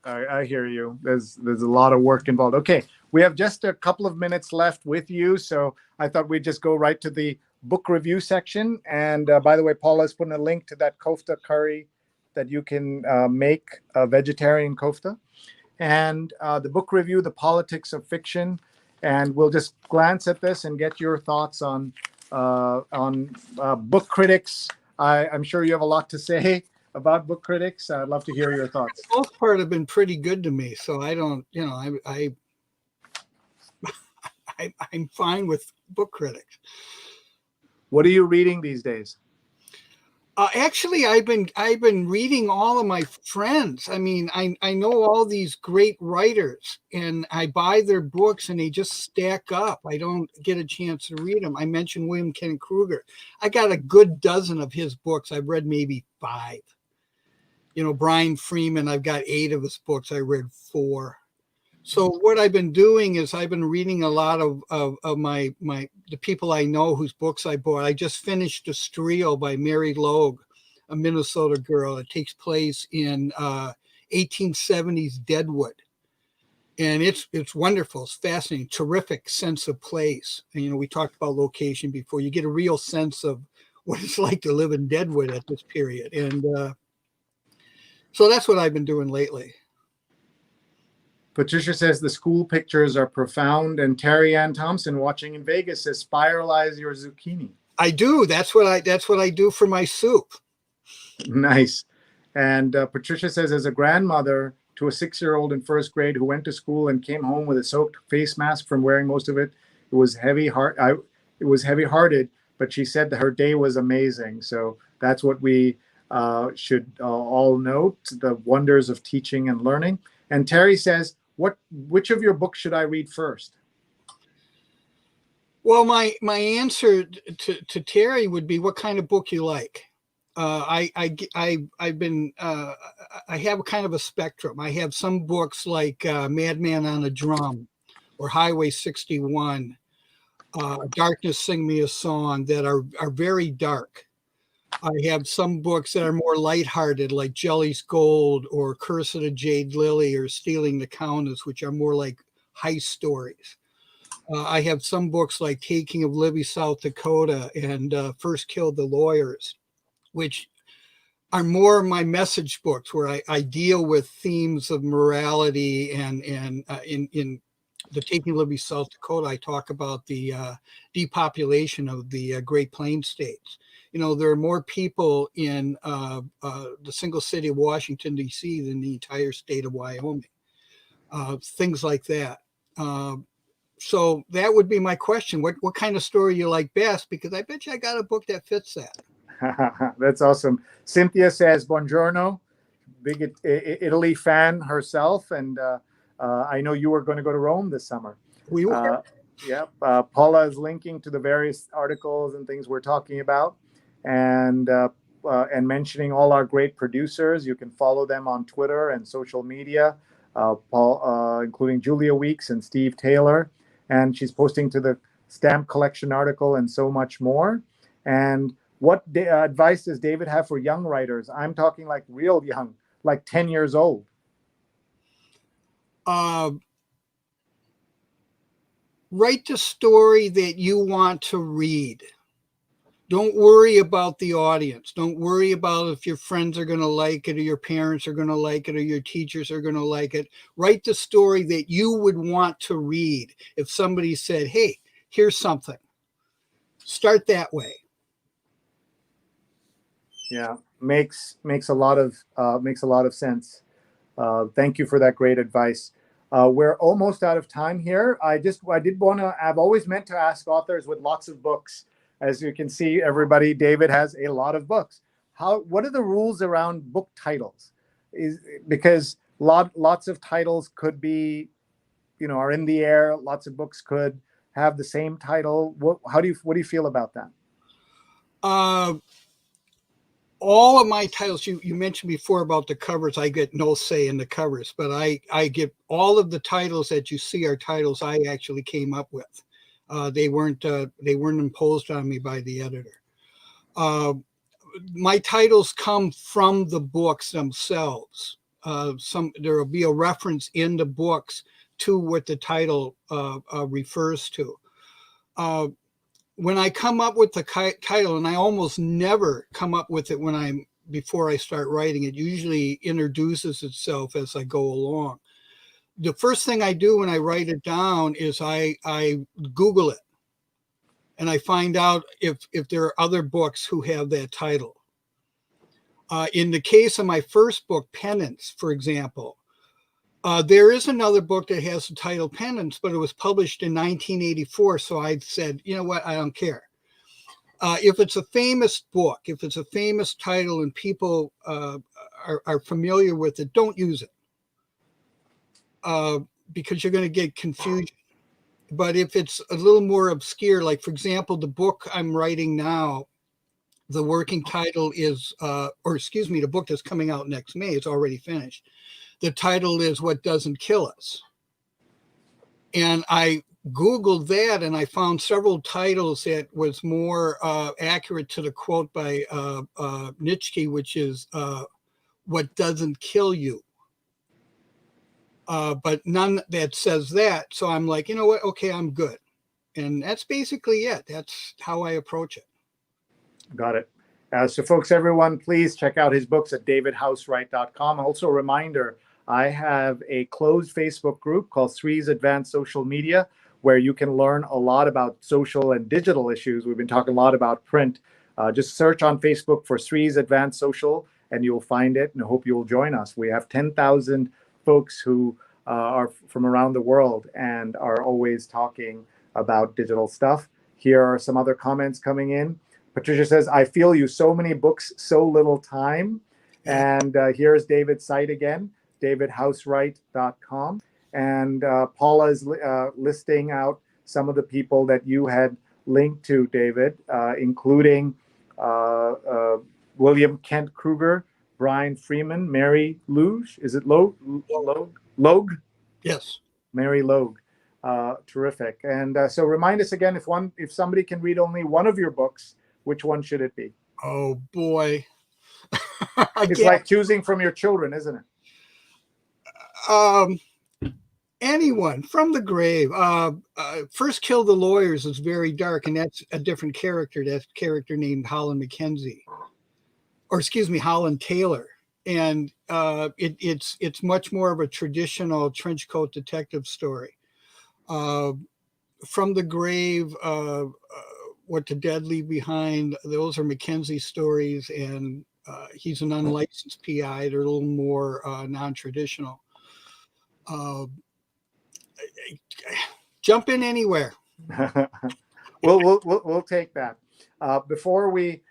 I hear you. There's a lot of work involved. Okay, we have just a couple of minutes left with you, so I thought we'd just go right to the book review section. And by the way, Paula's putting a link to that kofta curry that you can make, a vegetarian kofta. And the book review, The Politics of Fiction. And we'll just glance at this and get your thoughts on book critics. I'm sure you have a lot to say about book critics. I'd love to hear your thoughts. For the most part have been pretty good to me, so I don't, you know, I'm fine with book critics. What are you reading these days? Actually, I've been reading all of my friends. I mean, I know all these great writers, and I buy their books, and they just stack up. I don't get a chance to read them. I mentioned William Kent Kruger. I got a good dozen of his books. I've read maybe 5. You know, Brian Freeman, I've got 8 of his books. I read 4. So what I've been doing is I've been reading a lot of the people I know whose books I bought. I just finished Estrio by Mary Louge, a Minnesota girl. It takes place in 1870s Deadwood. And it's wonderful. It's fascinating. Terrific sense of place. And, you know, we talked about location before. You get a real sense of what it's like to live in Deadwood at this period. And so that's what I've been doing lately. Patricia says the school pictures are profound, and Terry Ann Thompson, watching in Vegas, says spiralize your zucchini. I do. That's what I do for my soup. Nice. And Patricia says, as a grandmother to a 6-year-old in first grade who went to school and came home with a soaked face mask from wearing most of it, it was heavy-hearted, but she said that her day was amazing. So that's what we should all note, the wonders of teaching and learning. And Terry says, which of your books should I read first? Well, my answer to Terry would be, what kind of book you like. I have kind of a spectrum. I have some books like Madman on a Drum or Highway 61, Darkness Sing Me a Song, that are very dark. I have some books that are more lighthearted, like Jelly's Gold or Curse of the Jade Lily or Stealing the Countess, which are more like heist stories. I have some books like Taking of Libby, South Dakota, and First Killed the Lawyers, which are more my message books, where I deal with themes of morality and in The Taking of Liberty, South Dakota, I talk about the depopulation of the Great Plains states. You know, there are more people in the single city of Washington, D.C. than the entire state of Wyoming. Things like that. So that would be my question. What kind of story you like best? Because I bet you I got a book that fits that. That's awesome. Cynthia says, buongiorno. Big Italy fan herself. And I know you were going to go to Rome this summer. We were. Paula is linking to the various articles and things we're talking about, and mentioning all our great producers. You can follow them on Twitter and social media, including Julia Weeks and Steve Taylor. And she's posting to the stamp collection article and so much more. And what advice does David have for young writers? I'm talking like real young, like 10 years old. Write the story that you want to read. Don't worry about the audience. Don't worry about if your friends are going to like it, or your parents are going to like it, or your teachers are going to like it. Write the story that you would want to read. If somebody said, hey, here's something, start that way. Yeah, makes a lot of sense. Thank you for that great advice. We're almost out of time here. I've always meant to ask authors with lots of books. As you can see, everybody, David has a lot of books. What are the rules around book titles? Because lots of titles could be, are in the air. Lots of books could have the same title. What do you feel about that? All of my titles, you mentioned before about the covers, I get no say in the covers, but I get all of the titles that you see are titles I actually came up with. They weren't imposed on me by the editor. My titles come from the books themselves. There will be a reference in the books to what the title refers to. When I come up with the title, and I almost never come up with it before I start writing, it usually introduces itself as I go along. The first thing I do when I write it down is I Google it, and I find out if there are other books who have that title. In the case of my first book, Penance, for example, there is another book that has the title Penance, but it was published in 1984. So I said, you know what? I don't care. If it's a famous book, if it's a famous title and people are familiar with it, don't use it because you're going to get confusion. But if it's a little more obscure, like, for example, the book I'm writing now, the working title is, the book that's coming out next May, it's already finished. The title is What Doesn't Kill Us. And I Googled that and I found several titles that was more accurate to the quote by Nietzsche, which is What Doesn't Kill You. But none that says that. So I'm like, you know what? Okay, I'm good. And that's basically it. That's how I approach it. Got it. So folks, everyone, please check out his books at davidhousewright.com. Also a reminder, I have a closed Facebook group called Sri's Advanced Social Media, where you can learn a lot about social and digital issues. We've been talking a lot about print. Just search on Facebook for Sri's Advanced Social, and you'll find it, and I hope you'll join us. We have 10,000 folks who are from around the world and are always talking about digital stuff. Here are some other comments coming in. Patricia says, I feel you, so many books, so little time. And here's David's site again, davidhousewright.com. And Paula is listing out some of the people that you had linked to, David, including William Kent Kruger, Brian Freeman, Mary Louge. Is it Louge? Yes. Mary Louge. Terrific. And so remind us again, if somebody can read only one of your books, which one should it be? Oh, boy. It's like choosing from your children, isn't it? Anyone from the grave. First Kill the Lawyers is very dark, and that's a different character. That's a character named Holland Taylor. And it's much more of a traditional trench coat detective story. From the Grave, What the Dead Leave Behind, those are Mackenzie stories, and he's an unlicensed PI. They're a little more non-traditional. Jump in anywhere. We'll take that. Before we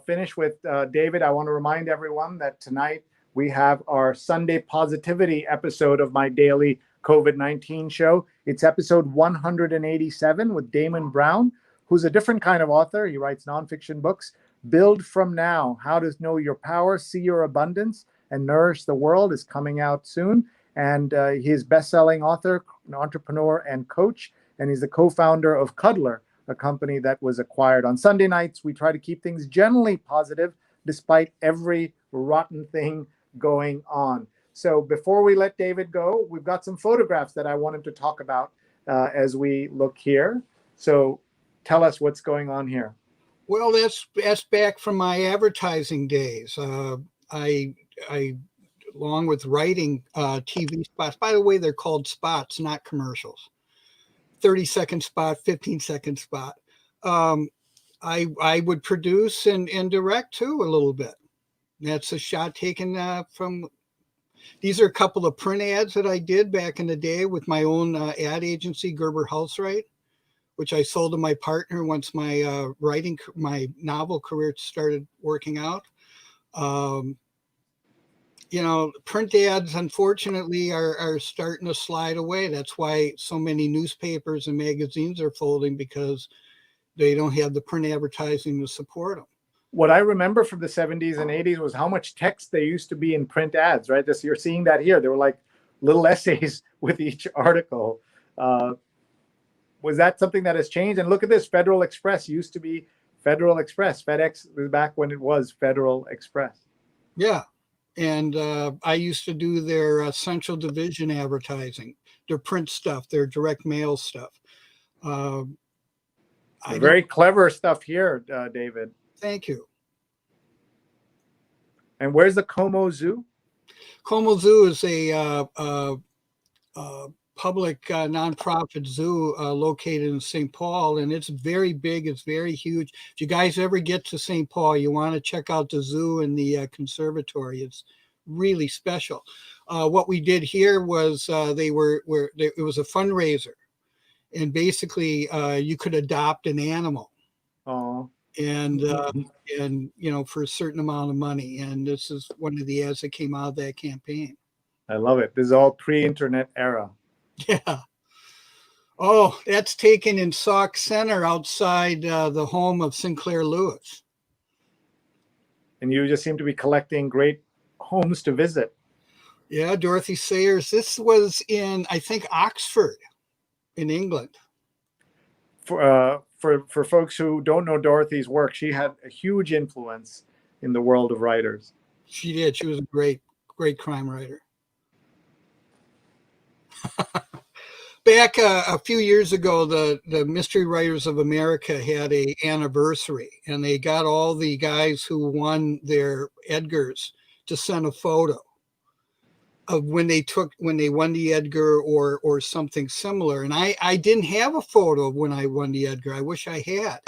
finish with David, I want to remind everyone that tonight we have our Sunday Positivity episode of my daily COVID-19 show. It's episode 187 with Damon Brown, who's a different kind of author. He writes nonfiction books. Build From Now, How to Know Your Power, See Your Abundance, and Nourish the World is coming out soon. And he's best-selling author, an entrepreneur, and coach. And he's the co-founder of Cuddler, a company that was acquired. On Sunday nights, we try to keep things generally positive despite every rotten thing going on. So before we let David go, we've got some photographs that I wanted to talk about as we look here. So tell us what's going on here. Well, that's back from my advertising days. I along with writing TV spots. By the way, they're called spots, not commercials. 30-second spot, 15-second spot. I would produce and direct too a little bit. That's a shot taken from. These are a couple of print ads that I did back in the day with my own ad agency, Edgar Award, which I sold to my partner once my my novel career started working out. Print ads, unfortunately, are starting to slide away. That's why so many newspapers and magazines are folding, because they don't have the print advertising to support them. What I remember from the 70s and 80s was how much text there used to be in print ads, right? You're seeing that here. There were like little essays with each article. Was that something that has changed? And look at this, Federal Express used to be Federal Express. FedEx was back when it was Federal Express. Yeah. And I used to do their central division advertising, their print stuff, their direct mail stuff. Very clever stuff here, David. Thank you. And where's the Como Zoo? Como Zoo is a public nonprofit zoo located in St. Paul, and it's very big. It's very huge. If you guys ever get to St. Paul, you want to check out the zoo and the conservatory. It's really special. What we did here was it was a fundraiser, and basically you could adopt an animal. Oh. And for a certain amount of money. And this is one of the ads that came out of that campaign. I love it. This is all pre-internet era. Yeah. Oh, that's taken in Sauk Center outside the home of Sinclair Lewis. And you just seem to be collecting great homes to visit. Yeah, Dorothy Sayers. This was in, I think, Oxford in England. For folks who don't know Dorothy's work, she had a huge influence in the world of writers. She did. She was a great crime writer. Back a few years ago, the Mystery Writers of America had an anniversary, and they got all the guys who won their Edgars to send a photo of when they won the Edgar or something similar. And I didn't have a photo of when I won the Edgar. I wish I had.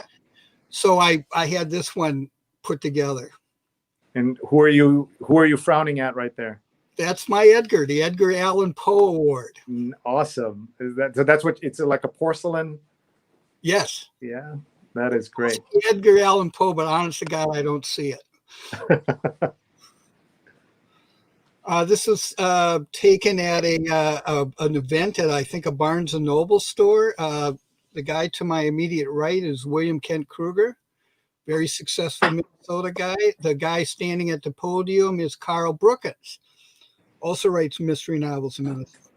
So I had this one put together. And who are you frowning at right there? That's my Edgar, the Edgar Allan Poe Award. Awesome. That's what it's like, a porcelain? Yes. Yeah, that is great. Edgar Allan Poe, but honest to God, I don't see it. This was taken at an event at, I think, a Barnes & Noble store. The guy to my immediate right is William Kent Kruger, very successful Minnesota guy. The guy standing at the podium is Carl Brookins, also writes mystery novels in Minnesota.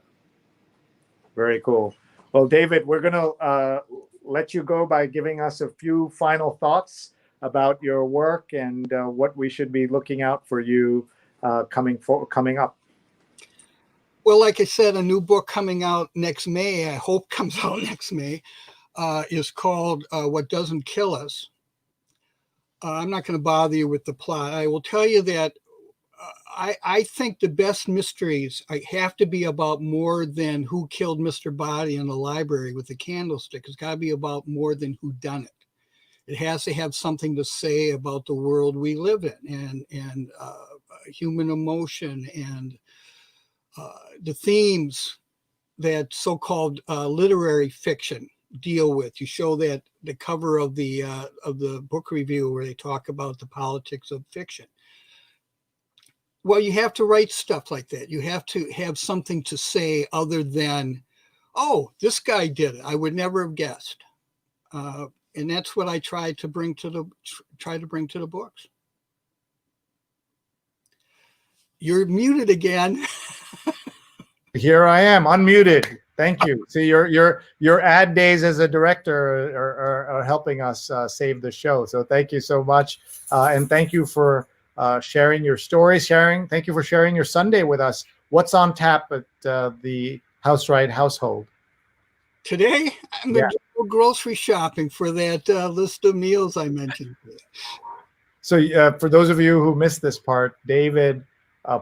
Very cool. Well, David, we're going to let you go by giving us a few final thoughts about your work and what we should be looking out for you coming up. Well, like I said, a new book coming out next May, I hope comes out next May, is called What Doesn't Kill Us. I'm not going to bother you with the plot. I will tell you that I think the best mysteries have to be about more than who killed Mr. Body in the library with the candlestick. It's got to be about more than who done it. It has to have something to say about the world we live in, and human emotion, and the themes that so-called literary fiction deal with. You show that the cover of the book review where they talk about the politics of fiction. Well, you have to write stuff like that. You have to have something to say other than, oh, this guy did it. I would never have guessed. And that's what I try to bring to the books. You're muted again. Here I am, unmuted. Thank you. See, your ad days as a director are helping us save the show. So thank you so much, and thank you for sharing your story. Thank you for sharing your Sunday with us. What's on tap at the Housewright household today? I'm going to go grocery shopping for that list of meals I mentioned. So for those of you who missed this part, David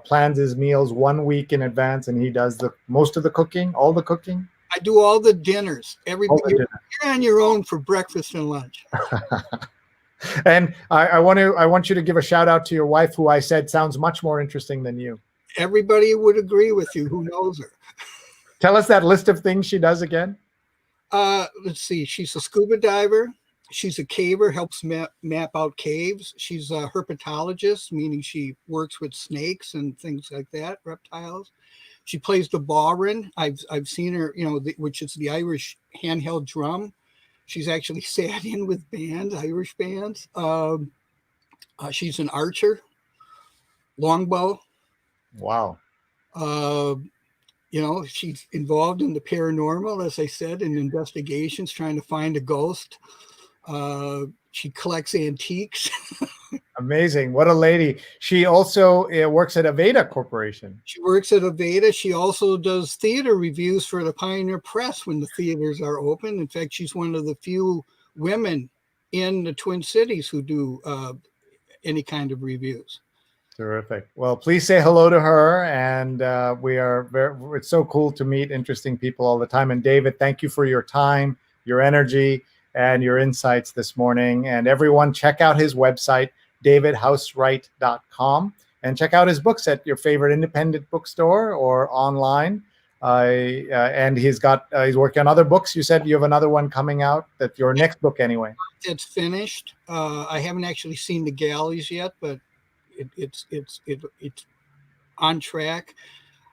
plans his meals 1 week in advance, and he does most of the cooking, all the cooking. I do all the dinners. You're on your own for breakfast and lunch. And I want you to give a shout out to your wife, who I said sounds much more interesting than you. Everybody would agree with you who knows her. Tell us that list of things she does again. Let's see. She's a scuba diver. She's a caver, helps map out caves. She's a herpetologist, meaning she works with snakes and things like that, reptiles. She plays the ballroom. I've seen her, which is the Irish handheld drum. She's actually sat in with bands, Irish bands. She's an archer, longbow. Wow. She's involved in the paranormal, as I said, in investigations, trying to find a ghost. She collects antiques. Amazing. What a lady. She also works at Aveda Corporation. She works at Aveda. She also does theater reviews for the Pioneer Press when the theaters are open. In fact, she's one of the few women in the Twin Cities who do any kind of reviews. Terrific. Well, please say hello to her. And it's so cool to meet interesting people all the time. And David, thank you for your time, your energy, and your insights this morning. And everyone, check out his website, davidhousewright.com, and check out his books at your favorite independent bookstore or online. And he's working on other books. You said you have another one coming out. That's your next book anyway. It's finished. I haven't actually seen the galleys yet, but it's on track.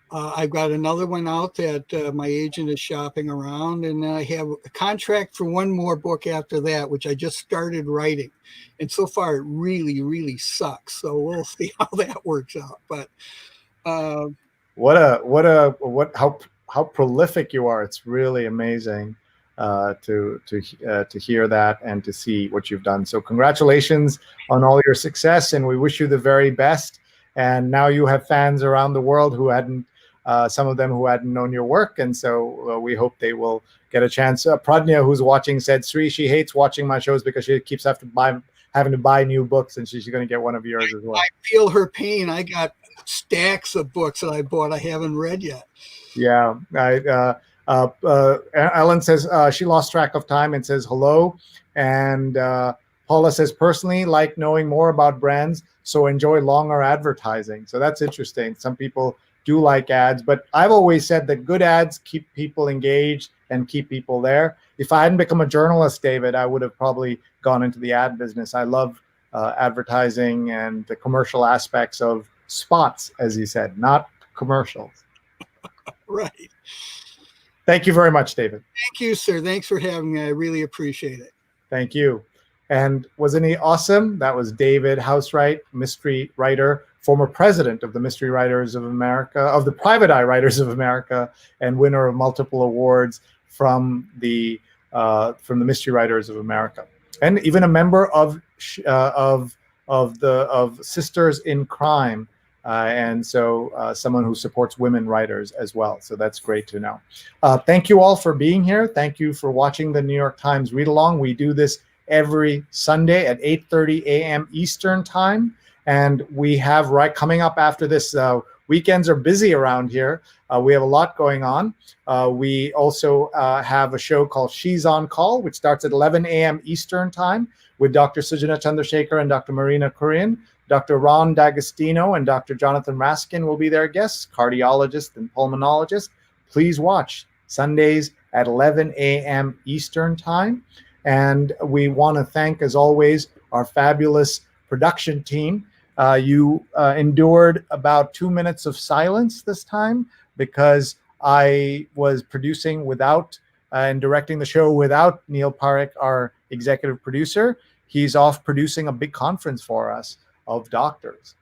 I've got another one out that my agent is shopping around, and I have a contract for one more book after that, which I just started writing. And so far, it really, really sucks. So we'll see how that works out. But how prolific you are! It's really amazing to hear that and to see what you've done. So congratulations on all your success, and we wish you the very best. And now you have fans around the world who hadn't. Some of them who hadn't known your work, and so we hope they will get a chance. Pradnya, who's watching, said, "Sri, she hates watching my shows because she keeps having to buy new books, and she's going to get one of yours as well." I feel her pain. I got stacks of books that I bought I haven't read yet. Yeah, Ellen says she lost track of time and says hello, and Paula says, personally like knowing more about brands, so enjoy longer advertising. So that's interesting. Some people do like ads, but I've always said that good ads keep people engaged and keep people there. If I hadn't become a journalist, David, I would have probably gone into the ad business. I love advertising and the commercial aspects of spots, as you said, not commercials. Right. Thank you very much, David. Thank you, sir. Thanks for having me. I really appreciate it. Thank you. And wasn't he awesome? That was David Housewright, mystery writer, former president of the Mystery Writers of America, of the Private Eye Writers of America, and winner of multiple awards from the Mystery Writers of America, and even a member of Sisters in Crime, and so someone who supports women writers as well. So that's great to know. Thank you all for being here. Thank you for watching the New York Times Read Along. We do this every Sunday at 8:30 a.m. Eastern Time. And we have right coming up after this. Weekends are busy around here. We have a lot going on. We also have a show called She's on Call, which starts at 11 a.m. Eastern Time with Dr. Sujana Chandrasekhar and Dr. Marina Kurian. Dr. Ron D'Agostino and Dr. Jonathan Raskin will be their guests, cardiologist and pulmonologist. Please watch Sundays at 11 a.m. Eastern Time. And we want to thank, as always, our fabulous production team. You endured about 2 minutes of silence this time because I was producing without and directing the show without Neil Parekh, our executive producer. He's off producing a big conference for us of doctors.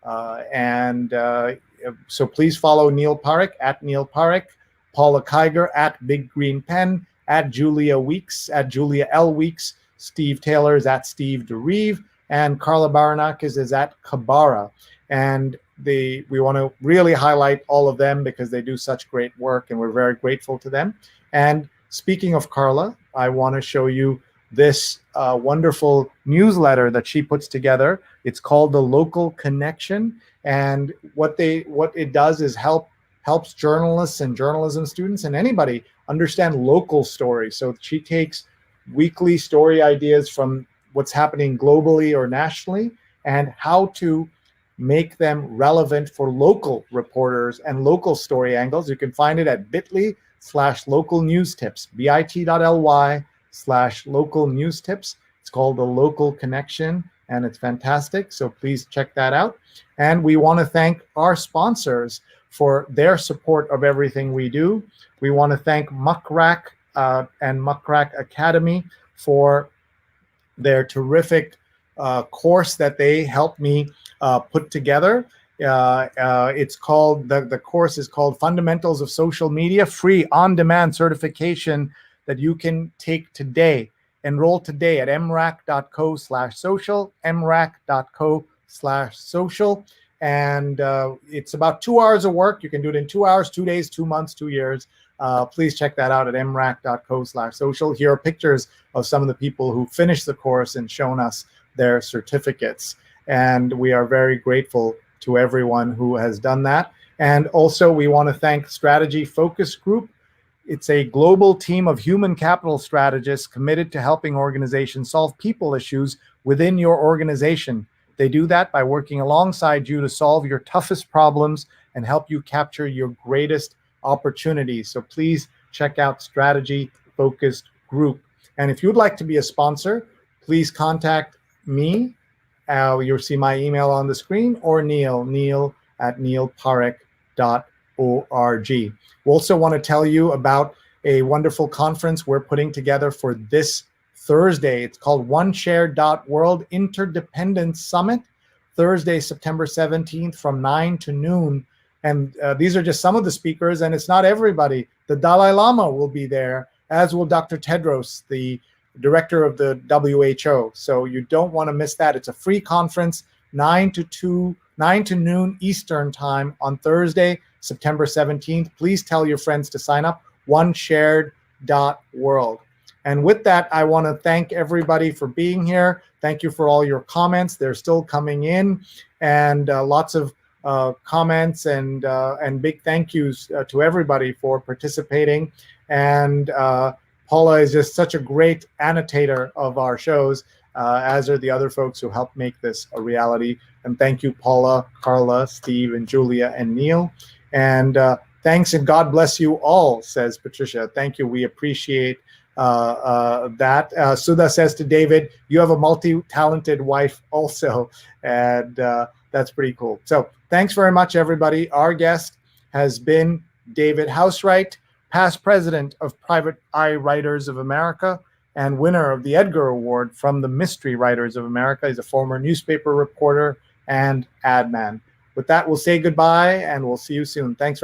So please follow Neil Parekh at Neil Parekh, Paula Kiger at Big Green Pen, at Julia Weeks, at Julia L. Weeks, Steve Taylor is at Steve DeReeve, and Carla Baranauckas is at Kabara. And we want to really highlight all of them because they do such great work, and we're very grateful to them. And speaking of Carla, I want to show you this wonderful newsletter that she puts together. It's called The Local Connection, and what it does is helps journalists and journalism students and anybody understand local stories. So she takes weekly story ideas from what's happening globally or nationally and how to make them relevant for local reporters and local story angles. You can find it at bit.ly/local news tips, bit.ly/local news tips. It's called The Local Connection, and it's fantastic. So please check that out. And we want to thank our sponsors for their support of everything we do. We want to thank Muckrack and Muckrack Academy for their terrific course that they helped me put together. It's called, the course is called Fundamentals of Social Media, free on-demand certification that you can take today. Enroll today at mrac.co/social, mrac.co/social. And it's about 2 hours of work. You can do it in 2 hours, 2 days, 2 months, 2 years. Please check that out at mrac.co/social. Here are pictures of some of the people who finished the course and shown us their certificates. And we are very grateful to everyone who has done that. And also we want to thank Strategy Focus Group. It's a global team of human capital strategists committed to helping organizations solve people issues within your organization. They do that by working alongside you to solve your toughest problems and help you capture your greatest opportunities. So please check out Strategy Focused Group. And if you'd like to be a sponsor, please contact me. You'll see my email on the screen, or Neil at neilparekh.org. We also want to tell you about a wonderful conference we're putting together for this Thursday. It's called OneShare.World Interdependence Summit, Thursday, September 17th from 9 to noon. And these are just some of the speakers, and it's not everybody. The Dalai Lama will be there, as will Dr. Tedros, the director of the WHO. So you don't want to miss that. It's a free conference, 9 to noon Eastern Time on Thursday, September 17th. Please tell your friends to sign up, OneShared.World. And with that, I want to thank everybody for being here. Thank you for all your comments. They're still coming in, and lots of comments and big thank yous to everybody for participating. And Paula is just such a great annotator of our shows, as are the other folks who helped make this a reality. And thank you, Paula, Carla, Steve, and Julia, and Neil. And thanks and God bless you all, says Patricia. Thank you. We appreciate that. Sudha says to David, you have a multi-talented wife also. And that's pretty cool. So thanks very much, everybody. Our guest has been David Housewright, past president of Private Eye Writers of America and winner of the Edgar Award from the Mystery Writers of America. He's a former newspaper reporter and ad man. With that, we'll say goodbye, and we'll see you soon. Thanks.